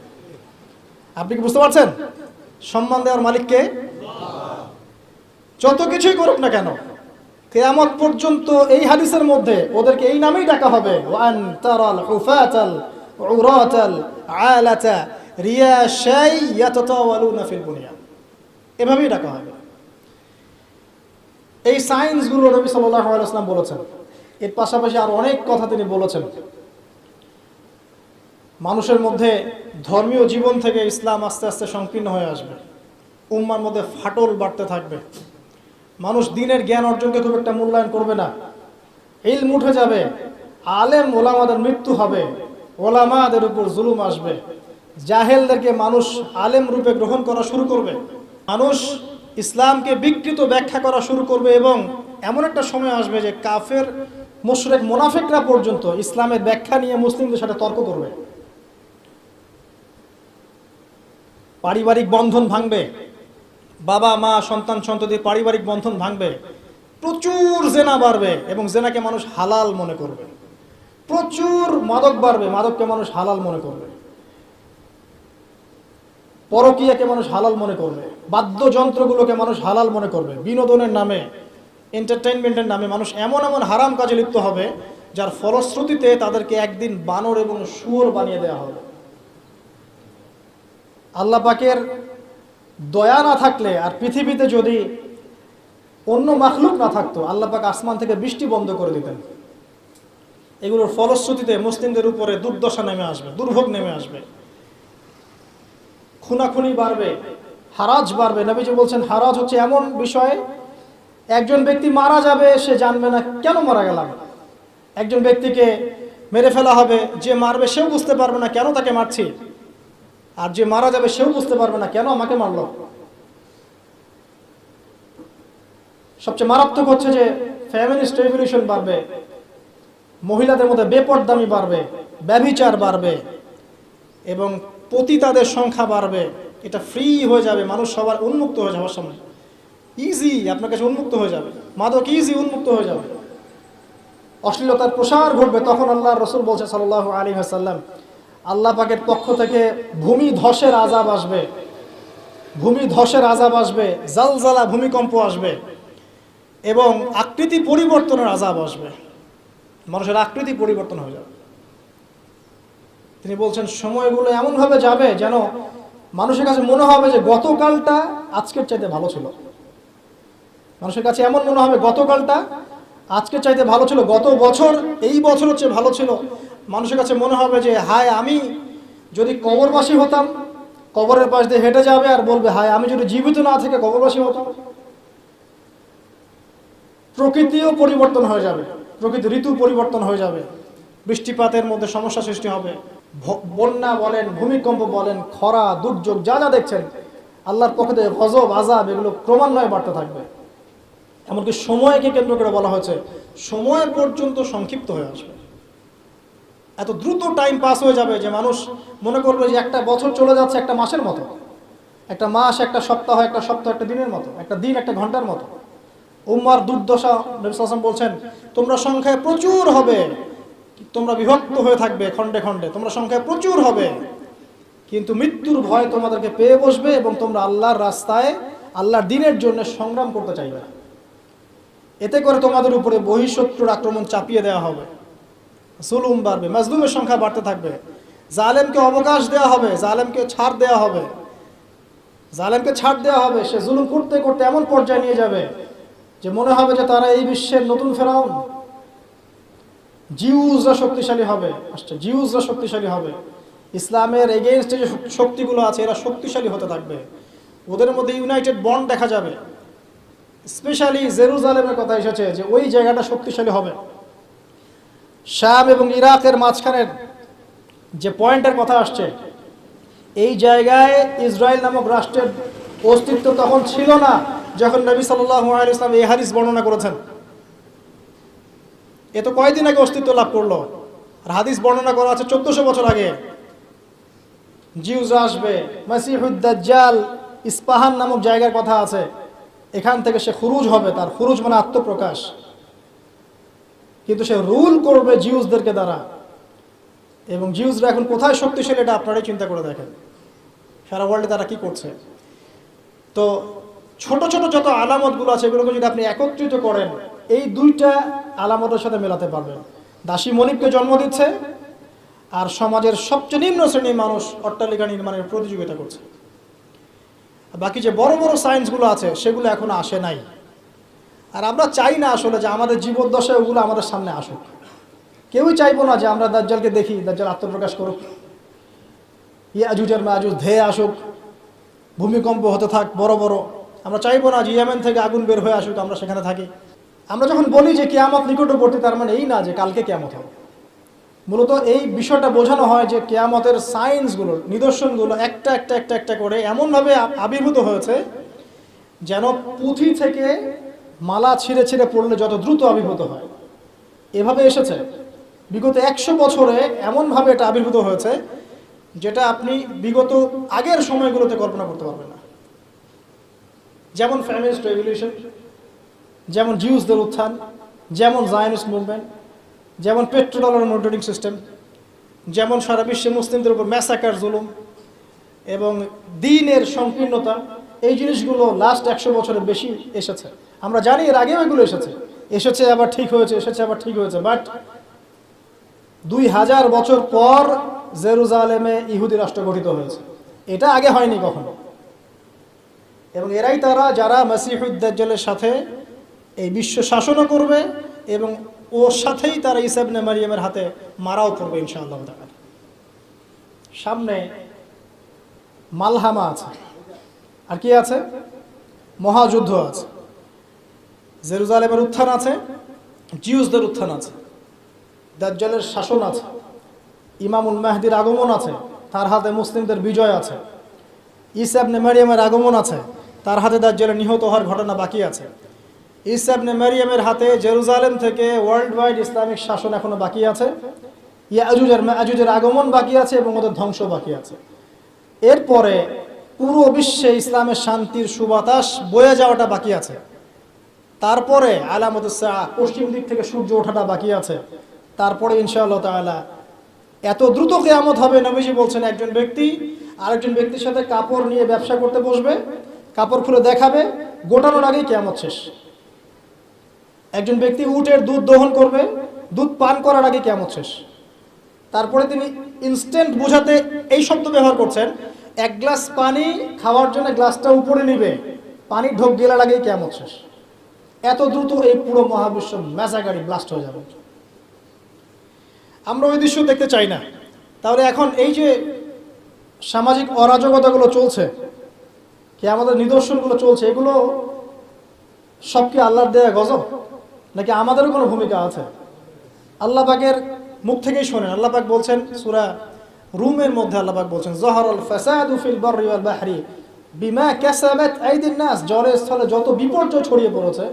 [SPEAKER 1] আপনি কি বুঝতে পারছেন? সম্মান দেওয়ার মালিককে। যত কিছুই করুক না কেন, কিয়ামত পর্যন্ত এই হাদিসের মধ্যে ওদেরকে এই নামেই ডাকা হবে, ওয়ান তারাল হুফাতাল উরাতাল আলাতা রিয়াশাই ইয়াতাতাওয়ালুনা ফিল বুনিয়ান, এভাবেই ডাকা হবে। এই সায়েন্সগুলো নবী সাল্লাল্লাহু আলাইহি ওয়াসাল্লাম বলেছেন। এর পাশাপাশি আর অনেক কথা তিনি বলেছেন। মানুষের মধ্যে ধর্মীয় জীবন থেকে ইসলাম আস্তে আস্তে সংকীর্ণ হয়ে আসবে, উম্মার মধ্যে ফাটল বাড়তে থাকবে, মানুষ দ্বীনের জ্ঞান অর্জনকে খুব একটা মূল্যায়ন করবে না, ইলম উঠে যাবে, আলেম ওলামাদের মৃত্যু হবে, ওলামাদের উপর জুলুম আসবে, জাহেলদেরকে মানুষ আলেম রূপে গ্রহণ করা শুরু করবে, মানুষ ইসলামকে বিকৃত ব্যাখ্যা করা শুরু করবে, এবং এমন একটা সময় আসবে যে কাফের মুশরিক মুনাফিকরা পর্যন্ত ইসলামের ব্যাখ্যা নিয়ে মুসলিমদের সাথে তর্ক করবে। পারিবারিক বন্ধন ভাঙবে, বাবা মা সন্তান সন্ততির পারিবারিক বন্ধন ভাঙবে, প্রচুর জেনা বাড়বে এবং জেনাকে মানুষ হালাল মনে করবে, প্রচুর মাদক বাড়বে, মাদককে মানুষ হালাল মনে করবে, পরকীয়াকে মানুষ হালাল মনে করবে, বাদ্যযন্ত্রগুলোকে মানুষ হালাল মনে করবে, বিনোদনের নামে, এন্টারটেইনমেন্টের নামে মানুষ এমন এমন হারাম কাজে লিপ্ত হবে যার ফলশ্রুতিতে তাদেরকে একদিন বানর এবং শুয়োর বানিয়ে দেওয়া হবে। আল্লাহ পাকের দয়া না থাকলে, আর পৃথিবীতে যদি অন্য মাখলুক না থাকতো, আল্লাহ পাক আসমান থেকে বৃষ্টি বন্ধ করে দিতেন। এগুলোর ফলশ্রুতিতে মুসলিমদের উপরে দুর্দশা নেমে আসবে, দুর্ভোগ নেমে আসবে, খুনাখুনি বাড়বে, হারাজ বাড়বে। নবীজি বলছেন হারাজ হচ্ছে এমন বিষয়, একজন ব্যক্তি মারা যাবে, সে জানবে না কেন মারা গেলাম। একজন ব্যক্তিকে মেরে ফেলা হবে, যে মারবে সেও বুঝতে পারবে না কেন তাকে মারছি, আর যে মারা যাবে সেও বুঝতে পারবে না কেন আমাকে মারলো। সবচেয়ে মারাত্মক হচ্ছে যে ফ্যামিলিস্ট রেভলিউশন বাড়বে, মহিলাদের মধ্যে বেপরদামি বাড়বে, ব্যভিচার বাড়বে এবং পতিতাদের সংখ্যা বাড়বে। এটা ফ্রি হয়ে যাবে, মানুষ সবার উন্মুক্ত হয়ে যাওয়ার সময় ইজি আপনার কাছে উন্মুক্ত হয়ে যাবে, মাদক ইজি উন্মুক্ত হয়ে যাবে, অশ্লীলতার প্রসার ঘটবে। তখন আল্লাহর রাসূল বলছে সাল্লাল্লাহু আলাইহি ওয়াসাল্লাম, আল্লাহ পাকের পক্ষ থেকে ভূমি ধসের আযাব আসবে, ভূমি ধসের আযাব আসবে, জালজালা ভূমিকম্প আসবে এবং আকৃতি পরিবর্তনের আযাব আসবে, মানুষের আকৃতি পরিবর্তন হয়ে যাবে। তিনি বলছেন সময়গুলো এমনভাবে যাবে যেন মানুষের কাছে মনে হবে যে গতকালটা আজকের চাইতে ভালো ছিল। মানুষের কাছে এমন মনে হবে গতকালটা আজকের চাইতে ভালো ছিল, গত বছর এই বছর হচ্ছে ভালো ছিল। মানুষের কাছে মনে হবে যে হায় আমি যদি কবরবাসী হতাম, কবরের পাশ দিয়ে হেঁটে যাবে আর বলবে হায় আমি যদি জীবিত না থেকে কবরবাসী হতাম। প্রকৃতিও পরিবর্তন হয়ে যাবে, প্রকৃতি ঋতু পরিবর্তন হয়ে যাবে, বৃষ্টিপাতের মধ্যে সমস্যা সৃষ্টি হবে, বন্যা বলেন, ভূমিকম্প বলেন, খরা, দুর্যোগ যা যা দেখছেন আল্লাহর পক্ষ থেকে গজব আযাব এগুলো ক্রমান্বয়ে বাড়তে থাকবে। এমনকি সময়কে কেন্দ্র করে বলা হয়েছে সময় পর্যন্ত সংক্ষিপ্ত হয়ে আসবে। এত দ্রুত টাইম পাস হয়ে যাবে যে মানুষ মনে করবে যে একটা বছর চলে যাচ্ছে একটা মাসের মতো, একটা মাস একটা সপ্তাহ, একটা সপ্তাহ একটা দিনের মতো, একটা দিন একটা ঘন্টার মতো। উম্মার দুর্দশা, নবী সাল্লাল্লাহু আলাইহি ওয়াসাল্লাম বলছেন, তোমরা সংখ্যায় প্রচুর হবে, তোমরা বিভক্ত হয়ে থাকবে খণ্ডে খণ্ডে, তোমরা সংখ্যায় প্রচুর হবে, কিন্তু মৃত্যুর ভয় তোমাদেরকে পেয়ে বসবে এবং তোমরা আল্লাহর রাস্তায় আল্লাহর দ্বীনের জন্য সংগ্রাম করতে চাইবে না। এতে করে তোমাদের উপরে বহিঃশত্রুর আক্রমণ চাপিয়ে দেওয়া হবে, জুলুম বাড়বে, মাজলুমের সংখ্যা বাড়তে থাকবে, জালেমকে অবকাশ দেওয়া হবে, জালেমকে ছাড় দেওয়া হবে, জালেমকে ছাড় দেওয়া হবে। সে জুলুম করতে করতে এমন পর্যায়ে নিয়ে যাবে যে মনে হবে যে তারা এই বিশ্বের নতুন ফেরাউন। জিউসরা শক্তিশালী হবে, জিউসরা শক্তিশালী হবে, ইসলামের এগেইনস্টে যে শক্তিগুলো আছে এরা শক্তিশালী হতে থাকবে, ওদের মধ্যে ইউনাইটেড বন্ড দেখা যাবে। স্পেশালি জেরুজালেমের কথা এসেছে যে ওই জায়গাটা শক্তিশালী হবে। শাম এবং ইরাকের মাঝখানের যে পয়েন্টের কথা আসছে, এই জায়গায় ইসরায়েল নামক রাষ্ট্রের অস্তিত্ব তখন ছিল না যখন নবী সাল্লাল্লাহু আলাইহি ওয়াসাল্লাম এই হাদিস বর্ণনা করেছেন। এ তো কয়েকদিন আগে অস্তিত্ব লাভ করলো, আর হাদিস বর্ণনা করা আছে 1400 বছর আগে। জিউস আসবে, মাসিহুদ দাজ্জাল ইস্পাহান নামক জায়গার কথা আছে, এখান থেকে সে খুরুজ হবে, তার খুরুজ মানে আত্মপ্রকাশ, কিন্তু সে রুল করবে জিউসদেরকে দ্বারা। এবং জিউসরা এখন কোথায় শক্তিশালী এটা আপনারাই চিন্তা করে দেখেন, সারা ওয়ার্ল্ডে তারা কি করছে। তো ছোট ছোট যত আলামতগুলো আছে এগুলোকে যদি আপনি একত্রিত করেন, এই দুইটা আলামতের সাথে মেলাতে পারবেন। দাসী মনিবকে জন্ম দিচ্ছে, আর সমাজের সবচেয়ে নিম্ন শ্রেণীর মানুষ অট্টালিকা নির্মাণের প্রতিযোগিতা করছে। বাকি যে বড় বড় সায়েন্সগুলো আছে সেগুলো এখনো আসে নাই। আর আমরা চাই না আসলে যে আমাদের জীবদ্দশায় ওগুলো আমাদের সামনে আসুক। কেউই চাইবো না যে আমরা দাজ্জালকে দেখি, দাজ্জাল আত্মপ্রকাশ করুক, ইয়াজুজের মাজুজ ধেয়ে আসুক, ভূমিকম্প হতে থাক বড় বড়। আমরা চাইবো না যে ইয়েমেন থেকে আগুন বের হয়ে আসুক, আমরা সেখানে থাকি। আমরা যখন বলি যে কিয়ামত নিকটবর্তী, তার মানে এই না যে কালকে কিয়ামত হবে। মূলত এই বিষয়টা বোঝানো হয় যে কিয়ামতের সায়েন্সগুলো, নিদর্শনগুলো একটা একটা একটা একটা করে এমনভাবে আবির্ভূত হয়েছে যেন পুঁথি থেকে মালা ছিঁড়ে ছিঁড়ে পড়লে যত দ্রুত আবির্ভূত হয়, এভাবে এসেছে। বিগত 100 বছরে এমনভাবে এটা আবির্ভূত হয়েছে যেটা আপনি বিগত আগের সময়গুলোতে কল্পনা করতে পারবেন না। যেমন ফেমিনিস্ট রেভলিউশন, যেমন জিউসদের উত্থান, যেমন জায়নিস্ট মুভমেন্ট, যেমন পেট্রোডলার মনিটরিং সিস্টেম, যেমন সারা বিশ্বে মুসলিমদের উপর ম্যাসাকার জুলুম এবং দ্বীনের সংকীর্ণতা, এই জিনিসগুলো লাস্ট 100 বছরের বেশি এসেছে। আমরা জানি এর আগেও এগুলো এসেছে আবার ঠিক হয়েছে, এসেছে আবার ঠিক হয়েছে। বাট 2000 বছর পর জেরুজালেমে ইহুদি রাষ্ট্র গঠিত হয়েছে, এটা আগে হয়নি কখনো। এবং এরাই তারা যারা মাসিহুদ দাজ্জালের সাথে এই বিশ্ব শাসনও করবে এবং ওর সাথেই তারা ঈসা ইবনে মারইয়ামের হাতে মারাও করবে ইনশাআল্লাহ তাআলা। সামনে মালহামা আছে, আর কি আছে? মহাযুদ্ধ আছে, জেরুজালেমের উত্থান আছে, জিউসদের উত্থান আছে, দাজ্জালের শাসন আছে, ইমামুল মাহদির আগমন আছে, তার হাতে মুসলিমদের বিজয় আছে, ঈসা ইবনে মারইয়ামের আগমন আছে, তার হাতে দাজ্জালের নিহত হওয়ার ঘটনা বাকি আছে, ঈসা ইবনে মারইয়ামের হাতে জেরুজালেম থেকে ওয়ার্ল্ড ওয়াইড ইসলামিক শাসন এখনো বাকি আছে, ইয়াজুজ আর মাজুজের আগমন বাকি আছে এবং ওদের ধ্বংস বাকি আছে। এরপরে পুরো বিশ্বে ইসলামের শান্তির সুবাতাস বয়ে যাওয়াটা বাকি আছে। তারপরে আলামতুস সাআ, পশ্চিম দিক থেকে সূর্য ওঠাটা বাকি আছে। তারপরে ইনশাআল্লাহ তাআলা এত দ্রুত কিয়ামত হবে, নবীজি বলছেন একজন ব্যক্তি আরেকজন ব্যক্তির সাথে কাপড় নিয়ে ব্যবসা করতে বসবে, কাপড় খুলে দেখাবে, গোটানোর আগেই কিয়ামত শেষ। একজন ব্যক্তি উটের দুধ দহন করবে, দুধ পান করার আগে কিয়ামত শেষ। তারপরে তিনি ইনস্ট্যান্ট বোঝাতে এই শব্দ ব্যবহার করছেন, এক গ্লাস পানি খাওয়ার জন্য গ্লাসটা উপরে নিবে, পানি ঢোক গেলার আগেই কিয়ামত শেষ। এত দ্রুত এই পুরো মহাবিশ্ব ম্যাসাকারি ব্লাস্ট হয়ে যাবে। আমরা ওই দৃশ্য দেখতে চাই না। তাহলে এখন এই যে সামাজিক অরাজকতাগুলো চলছে, কি আমাদের নিদর্শনগুলো চলছে, এগুলো সব কি আল্লাহর দেয়া গজব, নাকি আমাদেরও কোনো ভূমিকা আছে? আল্লাহ পাকের মুখ থেকেই শোনেন। আল্লাহ পাক বলছেন সূরা রুমের মধ্যে, আল্লাহ পাক বলছেন যাহারাল ফাসাদু ফিল বাররি ওয়াল বাহরি বিমা কাসাবাত আইদিন নাস, জলে স্থলে যত বিপর্যয় ছড়িয়ে পড়েছে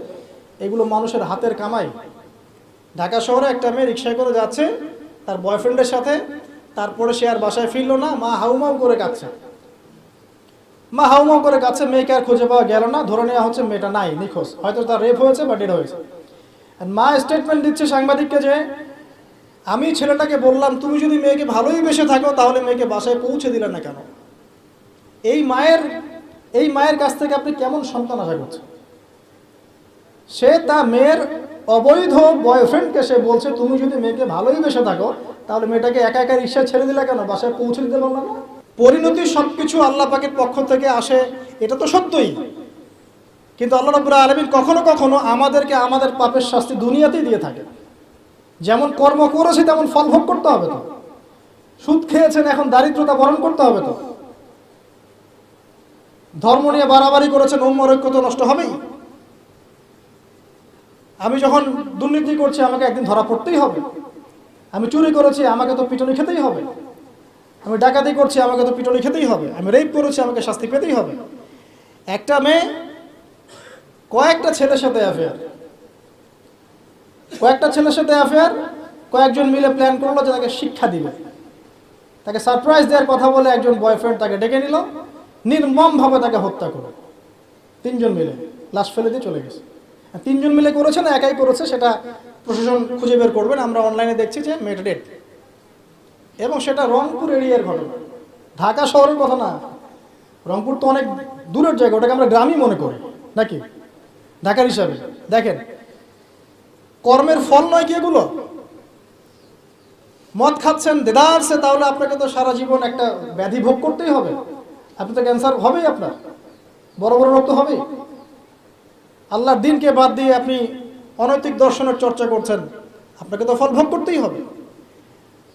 [SPEAKER 1] এগুলো মানুষের হাতের কামাই, ঢাকা শহরে একটা মেয়ে রিক্সায় করে যাচ্ছে তার বয়ফ্রেন্ডের সাথে, তারপরে সে আর বাসায় ফিরল না, মা হাউমাউ করে কাঁদছে। মা হাউমাউ করে কাঁদছে, মেয়েকে আর খুঁজে পাওয়া গেল না, ধরে নেওয়া হচ্ছে মেয়েটা নাই, নিখোঁজ, হয়তো তার রেপ হয়েছে বা ডেড হয়েছে। আর মা স্টেটমেন্ট দিচ্ছে সাংবাদিককে যে আমি ছেলেটাকে বললাম তুমি যদি মেয়েকে ভালোই বেসে থাকো তাহলে মেয়েকে বাসায় পৌঁছে দিলেন না কেন? এই মায়ের কাছ থেকে আপনি কেমন সন্তান আশা করছেন? সে তার মেয়ের অবৈধ বয়ফ্রেন্ডকে সে বলছে তুমি যদি মেয়েকে ভালোই বেসে থাকো তাহলে মেয়েটাকে একা একা রিক্সায় ছেড়ে দিলে কেন, বাসায় পৌঁছে দিতে পারলো না? পরিণতি সবকিছু আল্লাহ পাকের পক্ষ থেকে আসে, এটা তো সত্যই। কিন্তু আল্লাহ রাব্বুল আলামিন কখনো কখনো আমাদেরকে আমাদের পাপের শাস্তি দুনিয়াতেই দিয়ে থাকে। যেমন কর্ম করেছি তেমন ফল ভোগ করতে হবে তো। সুদ খেয়েছেন, এখন দারিদ্রতা বরণ করতে হবে তো। ধর্ম নিয়ে বাড়াবাড়ি করেছেন, উম্মার ঐক্য তো নষ্ট হবেই। আমি যখন দুর্নীতি করছি আমাকে একদিন ধরা পড়তেই হবে। আমি চুরি করেছি আমাকে তো পিটুনি খেতেই হবে। আমি ডাকাতি করছি আমাকে তো পিটুনি খেতেই হবে। আমি রেপ করেছি আমাকে শাস্তি পেতেই হবে। একটা মেয়ে কয়েকটা ছেলের সাথে অ্যাফেয়ার, কয়েকজন মিলে প্ল্যান করলো যে তাকে শিক্ষা দিবে, তাকে সারপ্রাইজ দেওয়ার কথা বলে একজন বয়ফ্রেন্ড তাকে ডেকে নিল, নির্মমভাবে তাকে হত্যা করলো। 3 জন মিলে লাশ ফেলে দিয়ে চলে গেছে। 3 জন মিলে করেছে না একাই করেছে সেটা প্রশাসন খুঁজে বের করবেন। আমরা অনলাইনে দেখছি যে মেয়েটা ডেড, এবং সেটা রংপুর এরিয়ার ঘটনা, ঢাকা শহরের কথা না। রংপুর তো অনেক দূরের জায়গা, ওটাকে আমরা গ্রামই মনে করি নাকি ঢাকার হিসাবে। দেখেন কর্মের ফল নয় কি এগুলো? মদ খাচ্ছেন দেদারসে, তাহলে আপনাকে তো সারা জীবন একটা ব্যাধি ভোগ করতেই হবে। আপনি তো ক্যান্সার হবেই, আপনার বড় বড় রোগ তো হবেই। আল্লাহর দিনকে বাদ দিয়ে আপনি অনৈতিক দর্শনের চর্চা করছেন, আপনাকে তো ফল ভোগ করতেই হবে।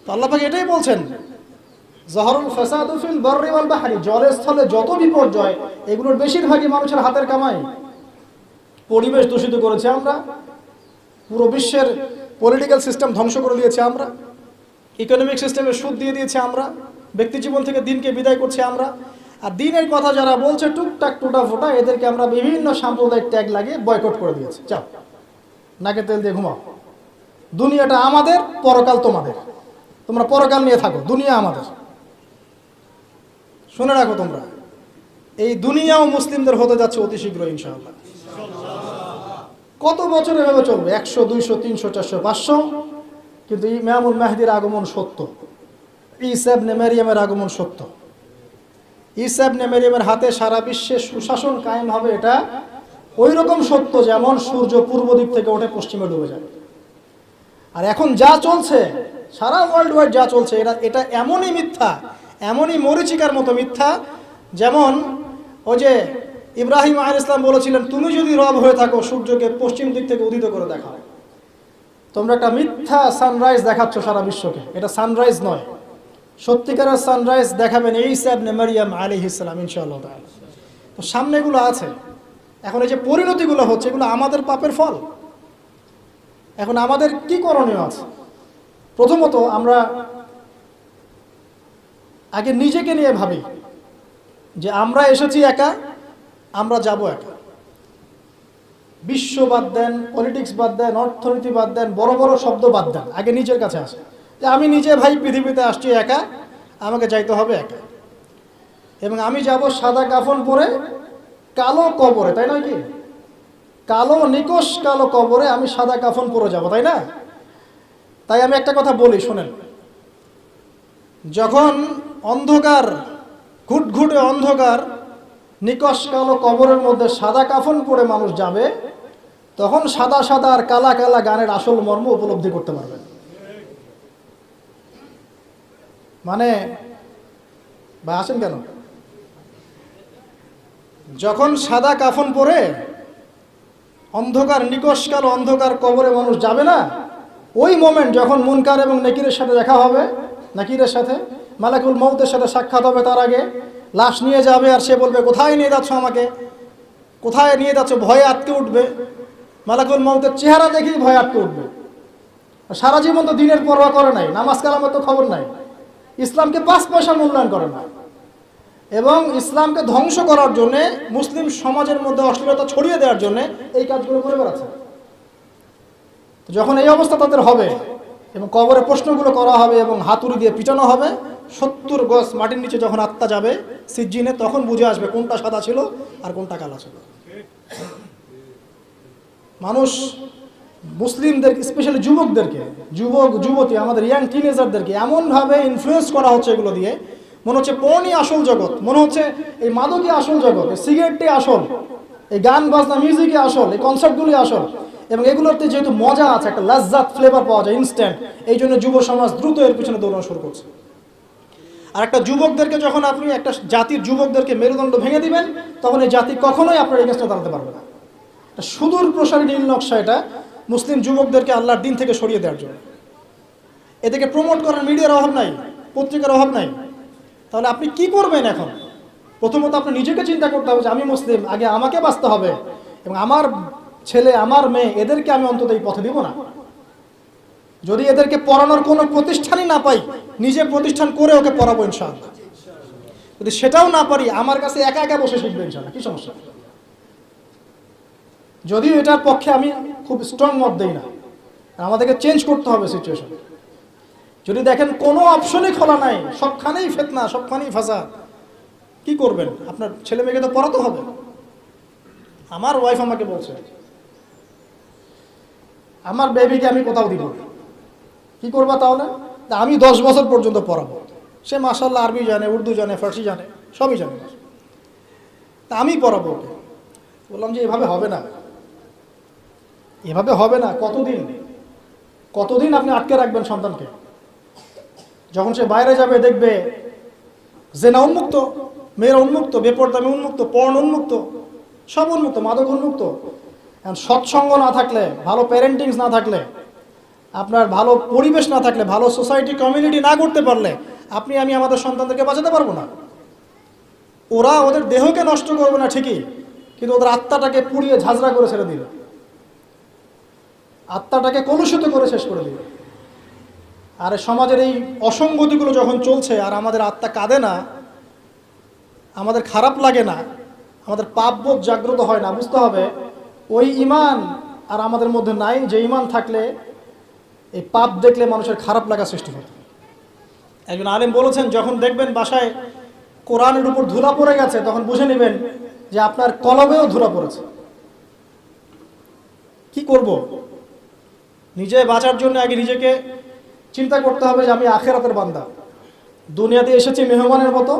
[SPEAKER 1] তো আল্লাহ পাক এটাই বলছেন, জহরুল ফাসাদু ফিল বাররি ওয়াল বাহরি, জলে স্থলে যত বিপর্যয় এগুলোর বেশিরভাগই মানুষের হাতের কামাই। পরিবেশ দূষিত করেছে আমরা, পুরো বিশ্বের পলিটিক্যাল সিস্টেম ধ্বংস করে দিয়েছে আমরা, ইকোনমিক সিস্টেমে সুদ দিয়ে দিয়েছে আমরা, ব্যক্তি জীবন থেকে দিনকে বিদায় করছি আমরা। আর দিনের কথা যারা বলছে টুকটাক টুটা ফোটা, এদেরকে আমরা বিভিন্ন সাম্প্রদায়িক ট্যাগ লাগিয়ে বয়কট করে দিয়েছি। যাও নাকে তেল দিয়ে ঘুমাও, দুনিয়াটা আমাদের, পরকাল তোমাদের, তোমরা পরকাল নিয়ে থাকো, দুনিয়া আমাদের। শুনে রাখো তোমরা, এই দুনিয়াও মুসলিমদের হতে যাচ্ছে অতি শীঘ্র ইনশাআল্লাহ। কত বছর এভাবে চলবে? 100, 200, 300, 400, 500, কিন্তু ইমামুল মাহদির আগমন সত্য, ঈসা ইবনে মারইয়ামের আগমন সত্য। ঈসা ইবনে মারইয়ামের হাতে সারা বিশ্বে সুশাসন কায়েম হবে, এটা ওই রকম সত্য যেমন সূর্য পূর্ব দিক থেকে ওঠে পশ্চিমে ডুবে যায়। আর এখন যা চলছে সারা ওয়ার্ল্ড ওয়াইড যা চলছে, এটা এমনই মিথ্যা, এমনই মরিচিকার মতো মিথ্যা, যেমন ওই যে ইব্রাহিম আলাইহিস সালাম বলেছিলেন তুমি যদি রব হয়ে থাকো সূর্যকে পশ্চিম দিক থেকে উদিত করে দেখাও। তোমরা একটা মিথ্যা সানরাইজ দেখাচ্ছ সারা বিশ্বকে, এটা সানরাইজ নয়। সত্যিকারের সানরাইজ দেখাবেন ঈসা ইবনে মারইয়াম আলাইহিস সালাম ইনশাআল্লাহ তাআলা। তো সামনে এগুলো আছে। এখন এই যে পরিণতিগুলো হচ্ছে এগুলো আমাদের পাপের ফল। এখন আমাদের কি করণীয় আছে? প্রথমত আমরা আগে নিজেকে নিয়ে ভাবি যে আমরা এসেছি একা, আমরা যাব একা। বিশ্ব বাদ দেন, পলিটিক্স বাদ দেন, অর্থনীতি বাদ দেন, বড় বড় শব্দ বাদ দেন, আগে নিজের কাছে আসে যে আমি নিজে ভাই পৃথিবীতে আসছি একা, আমাকে যাইতে হবে একা। এবং আমি যাব সাদা কাফন পরে কালো কবরে, তাই নয় কি? কালো নিকশ কালো কবরে আমি সাদা কাফন পরে যাব, তাই না? তাই আমি একটা কথা বলি শোনেন, যখন অন্ধকার, ঘুটঘুটে অন্ধকার নিকশ কালো কবরের মধ্যে সাদা কাফন পরে মানুষ যাবে, তখন সাদা সাদা আর কালা কালা গানের আসল মর্ম উপলব্ধি করতে পারবেন। মানে ভাই আসেন কেন? যখন সাদা কাফন পরে অন্ধকার নিকশ কালো অন্ধকার কবরে মানুষ যাবে না, ওই মোমেন্ট যখন মুনকার এবং নেকিরের সাথে দেখা হবে, নাকিরের সাথে মালাকুল মউতের সাথে সাক্ষাৎ হবে, তার আগে লাশ নিয়ে যাবে আর সে বলবে কোথায় নিয়ে যাচ্ছ আমাকে, কোথায় নিয়ে যাচ্ছ, ভয়ে আটকে উঠবে। মালাকুল মউতের চেহারা দেখেই ভয়ে আটকে উঠবে। সারা জীবন তো দিনের পরোয়া করে নাই, নামাজ কালামের তো খবর নাই, ইসলামকে 5 পয়সা মূল্যায়ন করে না, এবং ইসলামকে ধ্বংস করার জন্যে, মুসলিম সমাজের মধ্যে অশ্লীলতা ছড়িয়ে দেওয়ার জন্য এই কাজগুলো করে বেড়াচ্ছে। তো যখন এই অবস্থা তাদের হবে এবং কবরে প্রশ্নগুলো করা হবে এবং হাতুড়ি দিয়ে পিটানো হবে, 70 গজ মাটির নিচে যখন আত্মা যাবে সিজ্জিনে, তখন বুঝে আসবে কোনটা সাদা ছিল আর কোনটা কালো ছিল। মানুষ মুসলিমদেরকে, স্পেশালি যুবকদেরকে, যুবক যুবতী, আমাদের ইয়াং টিনেজারদেরকে এমনভাবে ইনফ্লুয়েন্স করা হচ্ছে এগুলো দিয়ে, মনে হচ্ছে পর্নই আসল জগৎ, মনে হচ্ছে এই মাদকই আসল জগৎ, এই সিগারেটটাই আসল, এই গান বাজনা মিউজিকই আসল, এই কনসার্টগুলি আসল। এবং এগুলোতে যেহেতু মজা আছে, একটা লাজ্জাত ফ্লেভার পাওয়া যায় ইনস্ট্যান্ট, এই জন্য যুব সমাজ দ্রুত এর পিছনে দৌড়ানো শুরু করছে। আর একটা যুবকদেরকে যখন আপনি একটা জাতির যুবকদেরকে মেরুদণ্ড ভেঙে দিবেন, তখন এই জাতি কখনোই আপনার এগেন্স্টে দাঁড়াতে পারবে না। এটা সুদূর প্রসারী নীল নকশা, এটা মুসলিম যুবকদেরকে আল্লাহর দিন থেকে সরিয়ে দেওয়ার জন্য। এদেরকে প্রমোট করার মিডিয়ার অভাব নাই, পত্রিকার অভাব নাই। তাহলে আপনি কি করবেন এখন? প্রথমত আপনি নিজেকে চিন্তা করতে হবে যে আমি মুসলিম, আগে আমাকে বাঁচতে হবে এবং আমার ছেলে আমার মেয়ে এদেরকে আমি অন্তত এই পথে দিব না। যদি এদেরকে পড়ানোর কোনো প্রতিষ্ঠানই না পাই, নিজে প্রতিষ্ঠান করে ওকে পড়াবো ইনশাআল্লাহ। যদি সেটাও না পারি, আমার কাছে একা একা বসে শিখবে ইনশাআল্লাহ, কি সমস্যা? যদিও এটার পক্ষে আমি খুব স্ট্রং মত দেই না, আমাদেরকে চেঞ্জ করতে হবে সিচুয়েশন। যদি দেখেন কোনো অপশনই খোলা নাই, সবখানেই ফিতনা, সবখানেই ফাসাদ, কি করবেন? আপনার ছেলে মেয়েকে তো পড়াতে হবে। আমার ওয়াইফ আমাকে বলছে আমার বেবিকে আমি কোথাও দিব, কি করবা তাহলে? আমি 10 বছর পর্যন্ত পড়াবো। সে মাশাআল্লাহ আরবি জানে, উর্দু জানে, ফার্সি জানে, সবই জানে, তা আমি পড়াবো ওকে। বললাম যে এভাবে হবে না, এভাবে হবে না। কতদিন আপনি আটকে রাখবেন সন্তানকে? যখন সে বাইরে যাবে দেখবে জেনা উন্মুক্ত, মেয়েরা উন্মুক্ত, বেপরদামি উন্মুক্ত, পর্ন উন্মুক্ত, সব উন্মুক্ত, মাদক উন্মুক্ত। সৎসঙ্গ না থাকলে, ভালো প্যারেন্টিংস না থাকলে, আপনার ভালো পরিবেশ না থাকলে, ভালো সোসাইটি কমিউনিটি না করতে পারলে আমি আমাদের সন্তানদেরকে বাঁচাতে পারবো না। ওরা ওদের দেহকে নষ্ট করবে না ঠিকই, কিন্তু ওদের আত্মাটাকে পুড়িয়ে ঝাঁঝরা করে ছেড়ে দিবে, আত্মাটাকে কলুষিত করে শেষ করে দিবে। আর সমাজের এই অসঙ্গতিগুলো যখন চলছে আর আমাদের আত্মা কাঁদে না, আমাদের খারাপ লাগে না, আমাদের পাপবোধ জাগ্রত হয় না, বুঝতে হবে ওই ঈমান আর আমাদের মধ্যে নাই যে ঈমান থাকলে এই পাপ দেখলে মানুষের খারাপ লাগা সৃষ্টি হয়। একজন আলেম বলেছেন, যখন দেখবেন বাসায় কোরআনের উপর ধুলা পড়ে গেছে, তখন বুঝে নেবেন যে আপনার কলমেও ধুলা পড়েছে। কি করব? নিজে বাঁচার জন্য আগে নিজেকে চিন্তা করতে হবে যে আমি আখিরাতের বান্দা, দুনিয়াতে এসেছি মেহমানের মতো,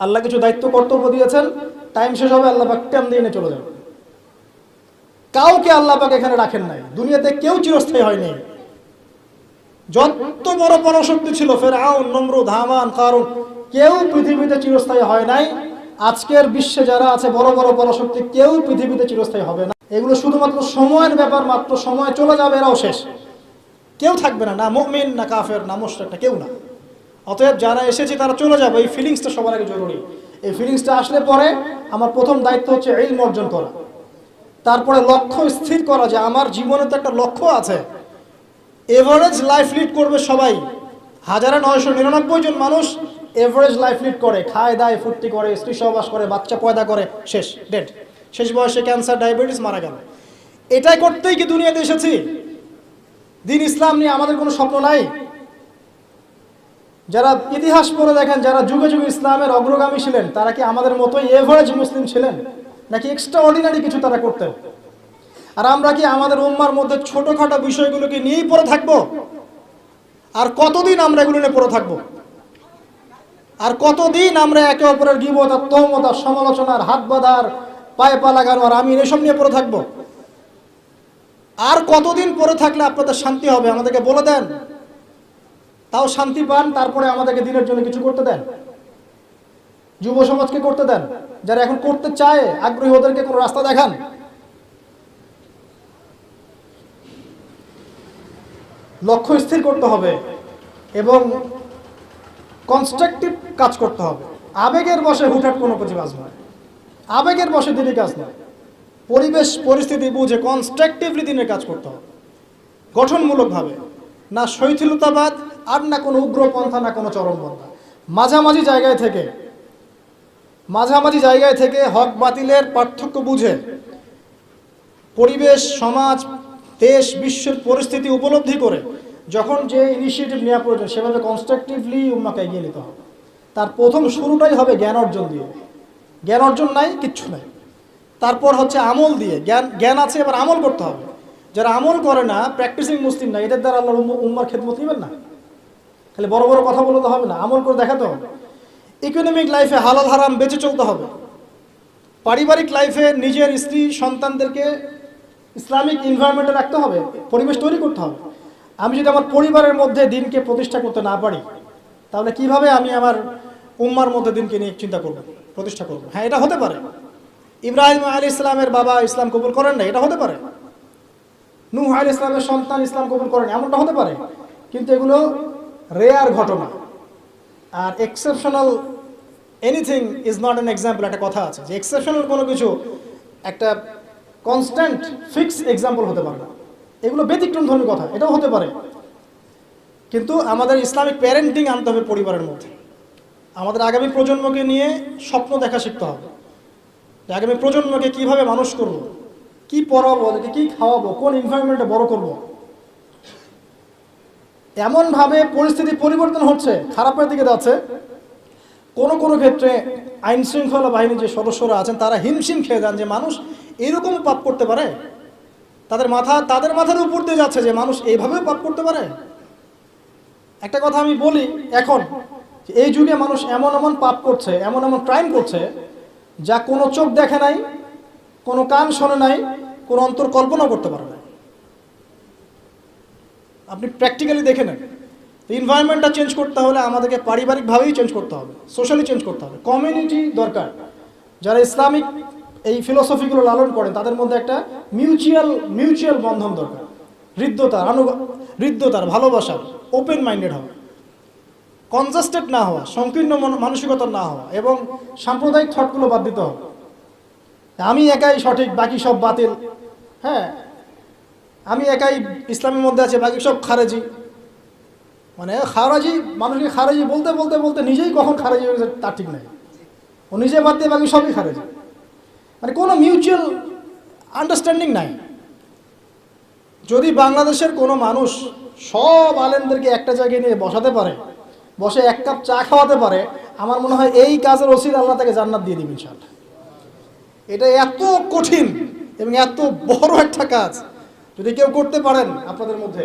[SPEAKER 1] আল্লাহ কিছু দায়িত্ব কর্তব্য দিয়েছেন, টাইম শেষ হবে, আল্লাহ পাক টাইম দিয়ে চলে যাবে। কাউকে আল্লাহ পাক এখানে রাখেন নাই, দুনিয়াতে কেউ চিরস্থায়ী হয়নি। যত বড় পরাশক্তি ছিল, ফেরাউন, নমরুদ, হামান, কারুন, কেউ পৃথিবীতে চিরস্থায়ী হয় নাই। আজকের বিশ্বে যারা আছে বড় বড় পরাশক্তি, কেউ পৃথিবীতে চিরস্থায়ী হবে না। এগুলো শুধুমাত্র সময়ের ব্যাপার, মাত্র সময় চলে যাবে, এরাও শেষ, কেউ থাকবে না, না মুমিন, না কাফের, না মুশরিক, কেউ না। অতএব যারা এসেছে তারা চলে যাবে, এই ফিলিংসটা সবার আগে জরুরি। এই ফিলিংসটা আসলে পরে আমার প্রথম দায়িত্ব হচ্ছে ইলম অর্জন করা, তারপরে লক্ষ্য স্থির করা যে আমার জীবনে তো একটা লক্ষ্য আছে। এভারেজ লাইফ লিড করবে সবাই, 1999 জন মানুষ এভারেজ লাইফ লিড করে, খায় দায় ফুর্তি করে, স্ত্রী সহবাস করে, বাচ্চা পয়দা করে, শেষ, ডেড, শেষ বয়সে ক্যান্সার, ডায়াবেটিস, মারা গেল। এটাই করতেই কি দুনিয়াতে এসেছি? দিন ইসলাম নিয়ে আমাদের কোনো স্বপ্ন নাই? যারা ইতিহাস পড়ে দেখেন, যারা যুগে যুগে ইসলামের অগ্রগামী ছিলেন, তারা কি আমাদের মতোই এভারেজ মুসলিম ছিলেন, নাকি এক্সট্রা অর্ডিনারি কিছু তারা করতেন? আর আমরা কি আমাদের উম্মার মধ্যে ছোটখাটো বিষয়গুলোকে নিয়েই পড়ে থাকবো? আর কতদিন আমরা এগুলো নিয়ে পড়ে থাকবো? আর কতদিন আমরা একে অপরের গীবত আর তহমত আর সমালোচনার, হাত বাঁধার, পায়ে পা লাগানো আর আমি এসব নিয়ে পড়ে থাকবো? আর কতদিন পড়ে থাকলে আপনাদের শান্তি হবে? আমাদেরকে বলে দেন, তাও শান্তি পান, তারপরে আমাদেরকে দিনের জন্য কিছু করতে দেন, যুব সমাজকে করতে দেন, যারা এখন করতে চায় আগ্রহী ওদেরকে কোনো রাস্তা দেখান। লক্ষ্য স্থির করতে হবে এবং কনস্ট্রাকটিভ কাজ করতে হবে। আবেগের বশে হুটহাট কোনো কিছু কাজ নয়, আবেগের বশে দিনের কাজ নয়। পরিবেশ পরিস্থিতি বুঝে কনস্ট্রাকটিভলি দিনের কাজ করতে হবে, গঠনমূলকভাবে, না শৈথিলতাবাদ আর না কোনো উগ্রপন্থা, না কোনো চরমপন্থা। মাঝামাঝি জায়গায় থেকে হক বাতিলের পার্থক্য বুঝে পরিবেশ, সমাজ, দেশ বিশ্বের পরিস্থিতি উপলব্ধি করে যখন যে ইনিশিয়েটিভ নেওয়া প্রয়োজন সেভাবে কনস্ট্রাকটিভলি উম্মাকে এগিয়ে নিতে হবে। তার প্রথম শুরুটাই হবে জ্ঞান অর্জন দিয়ে। জ্ঞান অর্জন নাই, কিচ্ছু নাই। তারপর হচ্ছে আমল দিয়ে। জ্ঞান আছে, এবার আমল করতে হবে। যারা আমল করে না, প্র্যাকটিসিং মুসলিম না, এদের দ্বারা আল্লাহর উম্মার খেদমত নেবেন না। খালি বড় বড় কথা বলতে হবে না, আমল করে দেখাতে হবে। ইকোনমিক লাইফে হালাল হারাম বেঁচে চলতে হবে। পারিবারিক লাইফে নিজের স্ত্রী সন্তানদেরকে ইসলামিক এনভায়রনমেন্টে রাখতে হবে, পরিবেশ তৈরি করতে হবে। আমি যদি আমার পরিবারের মধ্যে দিনকে প্রতিষ্ঠা করতে না পারি, তাহলে কিভাবে আমি আমার উম্মার মধ্যে দিনকে নিয়ে চিন্তা করব, প্রতিষ্ঠা করব? হ্যাঁ, এটা হতে পারে। ইব্রাহিম আলাইহিস সালামের বাবা ইসলাম কবুল করেন না, এটা হতে পারে। নূহ আলাইহিস সালামের সন্তান ইসলাম কবুল করেন, এমনটা হতে পারে। কিন্তু এগুলো রেয়ার ঘটনা। আর exceptional anything is not an example. একটা কথা আছে যে এক্সেপশনাল কোনো কিছু একটা কনস্ট্যান্ট ফিক্স এক্সাম্পল হতে পারে না। এগুলো ব্যতিক্রমধর্মী কথা, এটাও হতে পারে। কিন্তু আমাদের ইসলামিক প্যারেন্টিং আনতে হবে পরিবারের মধ্যে। আমাদের আগামী প্রজন্মকে নিয়ে স্বপ্ন দেখা শিখতে হবে। যে আগামী প্রজন্মকে কিভাবে মানুষ করব, কি পড়াবো, ওদেরকে কি খাওয়াবো, কোন এনভায়রনমেন্টে বড় করব। এমনভাবে পরিস্থিতি পরিবর্তন হচ্ছে, খারাপের দিকে যাচ্ছে। কোনো কোনো ক্ষেত্রে আইন শৃঙ্খলা বাহিনীর যে সদস্যরা আছেন তারা হিমশিম খেয়ে যান যে মানুষ এরকম পাপ করতে পারে। তাদের মাথার উপর দিয়ে যাচ্ছে যে মানুষ এইভাবেও পাপ করতে পারে। একটা কথা আমি বলি, এখন এই যুগে মানুষ এমন এমন পাপ করছে, এমন এমন ক্রাইম করছে যা কোনো চোখ দেখে নাই, কোনো কান শোনে নাই, কোনো অন্তর কল্পনা করতে পারে না। আপনি প্র্যাকটিক্যালি দেখে নেন। এনভায়রনমেন্টটা চেঞ্জ করতে হলে আমাদেরকে পারিবারিকভাবেই চেঞ্জ করতে হবে, সোশ্যালি চেঞ্জ করতে হবে। কমিউনিটি দরকার। যারা ইসলামিক এই ফিলোসফিগুলো লালন করেন তাদের মধ্যে একটা মিউচুয়াল বন্ধন দরকার। হৃদ্যতার, ভালোবাসার, ওপেন মাইন্ডেড হওয়া, কনজাস্টেড না হওয়া, সংকীর্ণ মানসিকতার না হওয়া, এবং সাম্প্রদায়িক থটগুলো বাদ দিতে হবে। আমি একাই সঠিক, বাকি সব বাতিল। হ্যাঁ, আমি একাই ইসলামের মধ্যে আছে, বাকি সব খারেজি। মানে খারাজি, মানুষকে খারেজি বলতে বলতে বলতে নিজেই কখন খারেজি হয়ে গেছে তার ঠিক নাই। ও নিজে বাদ দিয়ে বাকি সবই খারেজি। মানে কোনো মিউচুয়াল আন্ডারস্ট্যান্ডিং নাই। যদি বাংলাদেশের কোনো মানুষ সব আলেমদেরকে একটা জায়গায় নিয়ে বসাতে পারে, বসে এক কাপ চা খাওয়াতে পারে, আমার মনে হয় এই কাজের ওসিলা আল্লাহ তাকে জান্নাত দিয়ে দিবেন ইনশাআল্লাহ। এটা এত কঠিন এবং এত বড় একটা কাজ যদি কেউ করতে পারেন আপনাদের মধ্যে,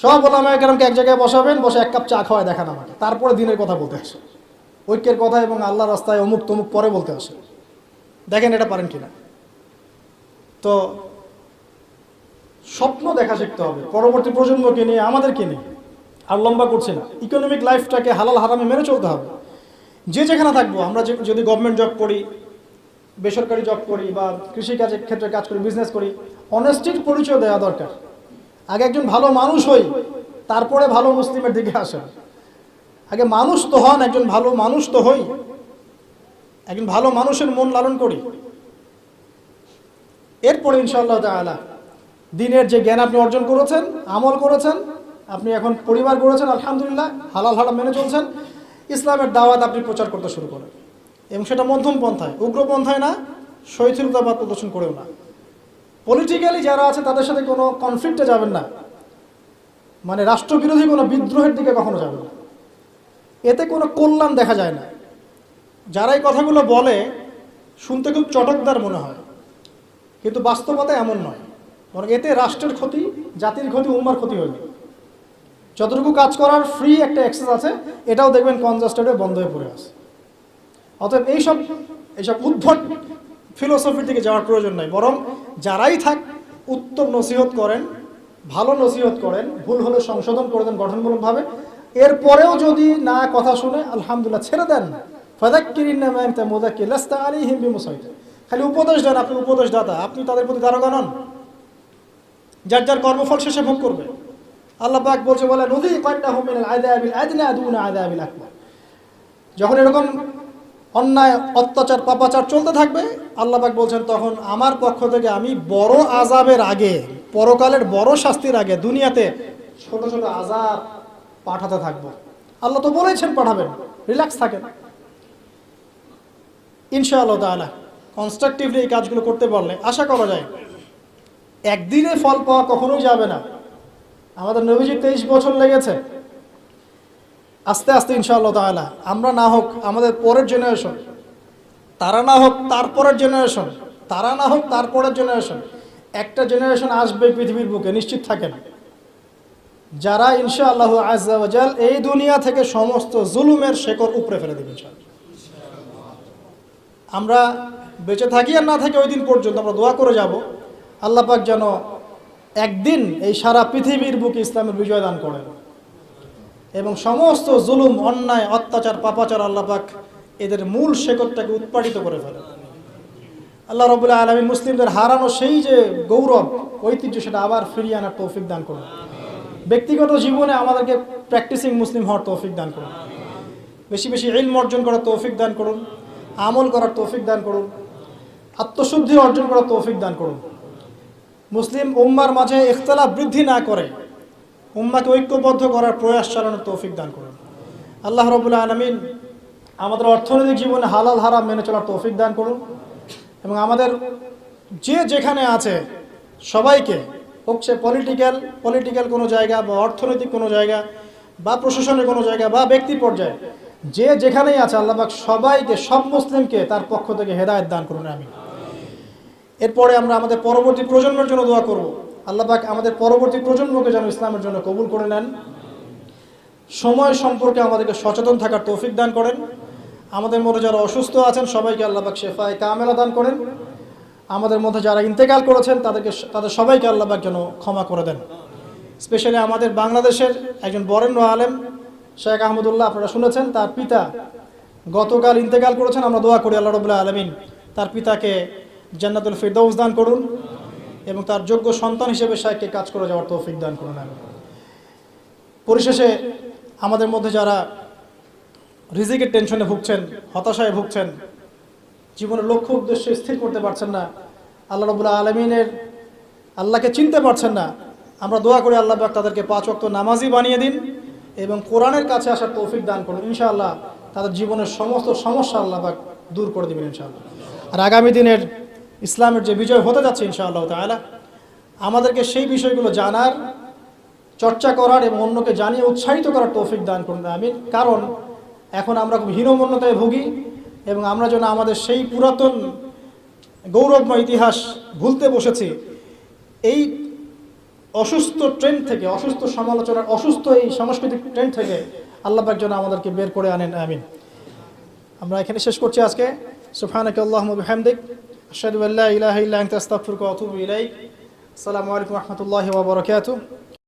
[SPEAKER 1] সব ওলামায়ে কেরামকে এক জায়গায় বসাবেন, বসে এক কাপ চা খাওয়ায় দেখান আমাকে, তারপরে দিনের কথা বলতে আসে, ঐক্যের কথা এবং আল্লাহর রাস্তায় অমুক তমুক পরে বলতে আসে। দেখেন এটা পারেন কিনা। তো স্বপ্ন দেখা শিখতে হবে পরবর্তী প্রজন্মকে নিয়ে, আমাদেরকে নিয়ে। আর লম্বা করছে না, ইকোনমিক লাইফটাকে হালাল হারামে মেনে চলতে হবে। যে যেখানে থাকবো, আমরা যদি গভর্নমেন্ট জব করি, বেসরকারি জব করি, বা কৃষিকাজের ক্ষেত্রে কাজ করি, বিজনেস করি, অনেস্টির পরিচয় দেওয়া দরকার। আগে একজন ভালো মানুষ হই, তারপরে ভালো মুসলিমের দিকে আসেন। আগে মানুষ তো হন, একজন ভালো মানুষ তো হই, একজন ভালো মানুষের মন লালন করি। এরপরে ইনশাআল্লাহ তাআলা দিনের যে জ্ঞান আপনি অর্জন করেছেন, আমল করেছেন, আপনি এখন পরিবার গড়েছেন, আলহামদুলিল্লাহ, হালাল হারাম মেনে চলছেন, ইসলামের দাওয়াত আপনি প্রচার করতে শুরু করেন। এবং সেটা মধ্যম পন্থায়, উগ্রপন্থায় না, শৈথিলতাবাদ প্রদর্শন করেও না। পলিটিক্যালি যারা আছে তাদের সাথে কোনো কনফ্লিক্টে যাবেন না, মানে রাষ্ট্রবিরোধী কোনো বিদ্রোহের দিকে কখনো যাবেন না। এতে কোনো কল্যাণ দেখা যায় না। যারা এই কথাগুলো বলে শুনতে খুব চটকদার মনে হয়, কিন্তু বাস্তবতা এমন নয়। বরং এতে রাষ্ট্রের ক্ষতি, জাতির ক্ষতি, উম্মার ক্ষতি হয়ে যায়। যতটুকু কাজ করার ফ্রি একটা অ্যাক্সেস আছে, এটাও দেখবেন কনজাস্টেডে বন্ধ হয়ে পড়ে আছে। অতএব এইসব উদ্ভট ফিলোসফির দিকে যাওয়ার প্রয়োজন নাই। বরং যারাই থাক, উত্তম নসিহত করেন, ভালো নসিহত করেন, ভুল হলে সংশোধন করে দেন গঠনমূলকভাবে। এরপরেও যদি না কথা শুনে, আলহামদুলিল্লাহ, ছেড়ে দেন। ফাযাক্কিরিন্নামা আনতা মুযাক্কির লাস্তা আলাইহিম বিমুসাইতির। খালি উপদেশ দেন, আপনি উপদেশদাতা, আপনি তাদের প্রতি দারোগা নন। যার যার কর্মফল শেষে ভোগ করবে। আল্লাহ পাক বলছে, বলে নুযীকান্নাহুম মিনাল আযাবিল আদনা দুনা আযাবিল আকবার। যখন এরকম অন্যায়, অত্যাচার, পাপাচার চলতে থাকবে, আল্লাহ পাক বলছেন, তখন আমার পক্ষ থেকে আমি বড় আযাবের আগে, পরকালের বড় শাস্তির আগে দুনিয়াতে ছোট ছোট আযাব পাঠাতে থাকবো। আল্লাহ তো বলেছেন পাঠাবেন, রিল্যাক্স থাকেন। ইনশাআল্লাহ তাআলা কনস্ট্রাকটিভলি এই কাজগুলো করতে পারলে আশা করা যায় একদিনে ফল পাওয়া কখনোই যাবে না। আমাদের নবীজি 23 বছর লেগেছে। আস্তে আস্তে ইনশাআল্লাহ তাআলা আমরা না হোক আমাদের পরের জেনারেশন, তারা না হোক তারপরের জেনারেশন, তারা না হোক তারপরের জেনারেশন, একটা জেনারেশন আসবে পৃথিবীর বুকে, নিশ্চিত থাকেন, যারা ইনশাআল্লাহ আযজা ওয়া জাল এই দুনিয়া থেকে সমস্ত জুলুমের শেকড় উপড়ে ফেলে দেবে ইনশাআল্লাহ। আমরা বেঁচে থাকি আর না থাকি ওই দিন পর্যন্ত আমরা দোয়া করে যাব, আল্লাহ পাক যেন একদিন এই সারা পৃথিবীর বুকে ইসলামের বিজয় দান করেন এবং সমস্ত জুলুম, অন্যায়, অত্যাচার, পাপাচার আল্লাহ পাক এদের মূল শেকড়টাকে উৎপাটিত করে ফেলেন। আল্লাহ রাব্বুল আলামিন মুসলিমদের হারানো সেই যে গৌরব, ঐতিহ্য, সেটা আবার ফিরিয়ে আনার তৌফিক দান করুন। ব্যক্তিগত জীবনে আমাদেরকে প্র্যাকটিসিং মুসলিম হওয়ার তৌফিক দান করুন। বেশি বেশি ইলম অর্জন করার তৌফিক দান করুন, আমল করার তৌফিক দান করুন, আত্মশুদ্ধি অর্জন করার তৌফিক দান করুন। মুসলিম উম্মার মাঝে ইখতিলাফ বৃদ্ধি না করে উম্মাকে ঐক্যবদ্ধ করার প্রয়াস চালানোর তৌফিক দান করুন। আল্লাহ রাব্বুল আলামিন আমাদের অর্থনৈতিক জীবনে হালাল হারাম মেনে চলার তৌফিক দান করুন এবং আমাদের যে যেখানে আছে সবাইকে, হোক সে পলিটিক্যাল কোনো জায়গা বা অর্থনৈতিক কোনো জায়গা বা প্রশাসনের কোনো জায়গা বা ব্যক্তি পর্যায়ে, যে যেখানেই আছে আল্লাহ পাক সবাইকে, সব মুসলিমকে তার পক্ষ থেকে হেদায়েত দান করুন। আমিন। এরপরে আমরা আমাদের পরবর্তী প্রজন্মের জন্য দোয়া করব, আল্লাহ পাক আমাদের পরবর্তী প্রজন্মকে যেন ইসলামের জন্য কবুল করে নেন। সময় সম্পর্কে আমাদেরকে সচেতন থাকার তৌফিক দান করেন। আমাদের মধ্যে যারা অসুস্থ আছেন সবাইকে আল্লাহ পাক শেফায়ে কামেলা দান করেন। আমাদের মধ্যে যারা ইন্তেকাল করেছেন তাদের সবাইকে আল্লাহ পাক যেন ক্ষমা করে দেন। স্পেশালি আমাদের বাংলাদেশের একজন বরেণ্য আলেম শেখ আহমদুল্লাহ, আপনারা শুনেছেন, তার পিতা গতকাল ইন্তেকাল করেছেন। আমরা দোয়া করি আল্লাহ রাব্বুল আলামিন তার পিতাকে জান্নাতুল ফিরদাউস দান করুন এবং তার যোগ্য সন্তান হিসেবে শেখকে কাজ করে যাওয়ার তৌফিক দান করুন। পরিশেষে আমাদের মধ্যে যারা রিজিকের টেনশনে ভুগছেন, হতাশায় ভুগছেন, জীবনের লক্ষ্য উদ্দেশ্য স্থির করতে পারছেন না, আল্লাহ রাব্বুল আলামিনের আল্লাহকে চিনতে পারছেন না, আমরা দোয়া করি আল্লাহ পাক তাদেরকে 5 ওয়াক্ত নামাজি বানিয়ে দিন এবং কোরআনের কাছে আসার তৌফিক দান করুন। ইনশাআল্লাহ তাদের জীবনের সমস্ত সমস্যা আল্লাহ পাক দূর করে দেবেন ইনশাআল্লাহ। আর আগামী দিনের ইসলামের যে বিজয় হতে যাচ্ছে ইনশাআল্লাহ তাআলা, আমাদেরকে সেই বিষয়গুলো জানার, চর্চা করার এবং অন্যকে জানিয়ে উৎসাহিত করার তৌফিক দান করুন। আমিন। কারণ এখন আমরা খুব হীনমন্যতায় ভুগি এবং আমরা যেন আমাদের সেই পুরাতন গৌরবময় ইতিহাস ভুলতে বসেছি। এই অসুস্থ ট্রেন্ড থেকে, অসুস্থ সমালোচনার, অসুস্থ এই সাংস্কৃতিক ট্রেন্ড থেকে আল্লাহ পাক যেন আমাদেরকে বের করে আনেন। আমিন। আমরা এখানে শেষ করছি আজকে। সুবহানাকা আল্লাহুম্মা বিহামদিক, আশহাদু আল্লা ইলাহা ইল্লা আনতা আস্তাগফিরুকা ওয়া আতুবু ইলাইক। আসসালামু আলাইকুম ওয়া রাহমাতুল্লাহি ওয়া বারাকাতুহু।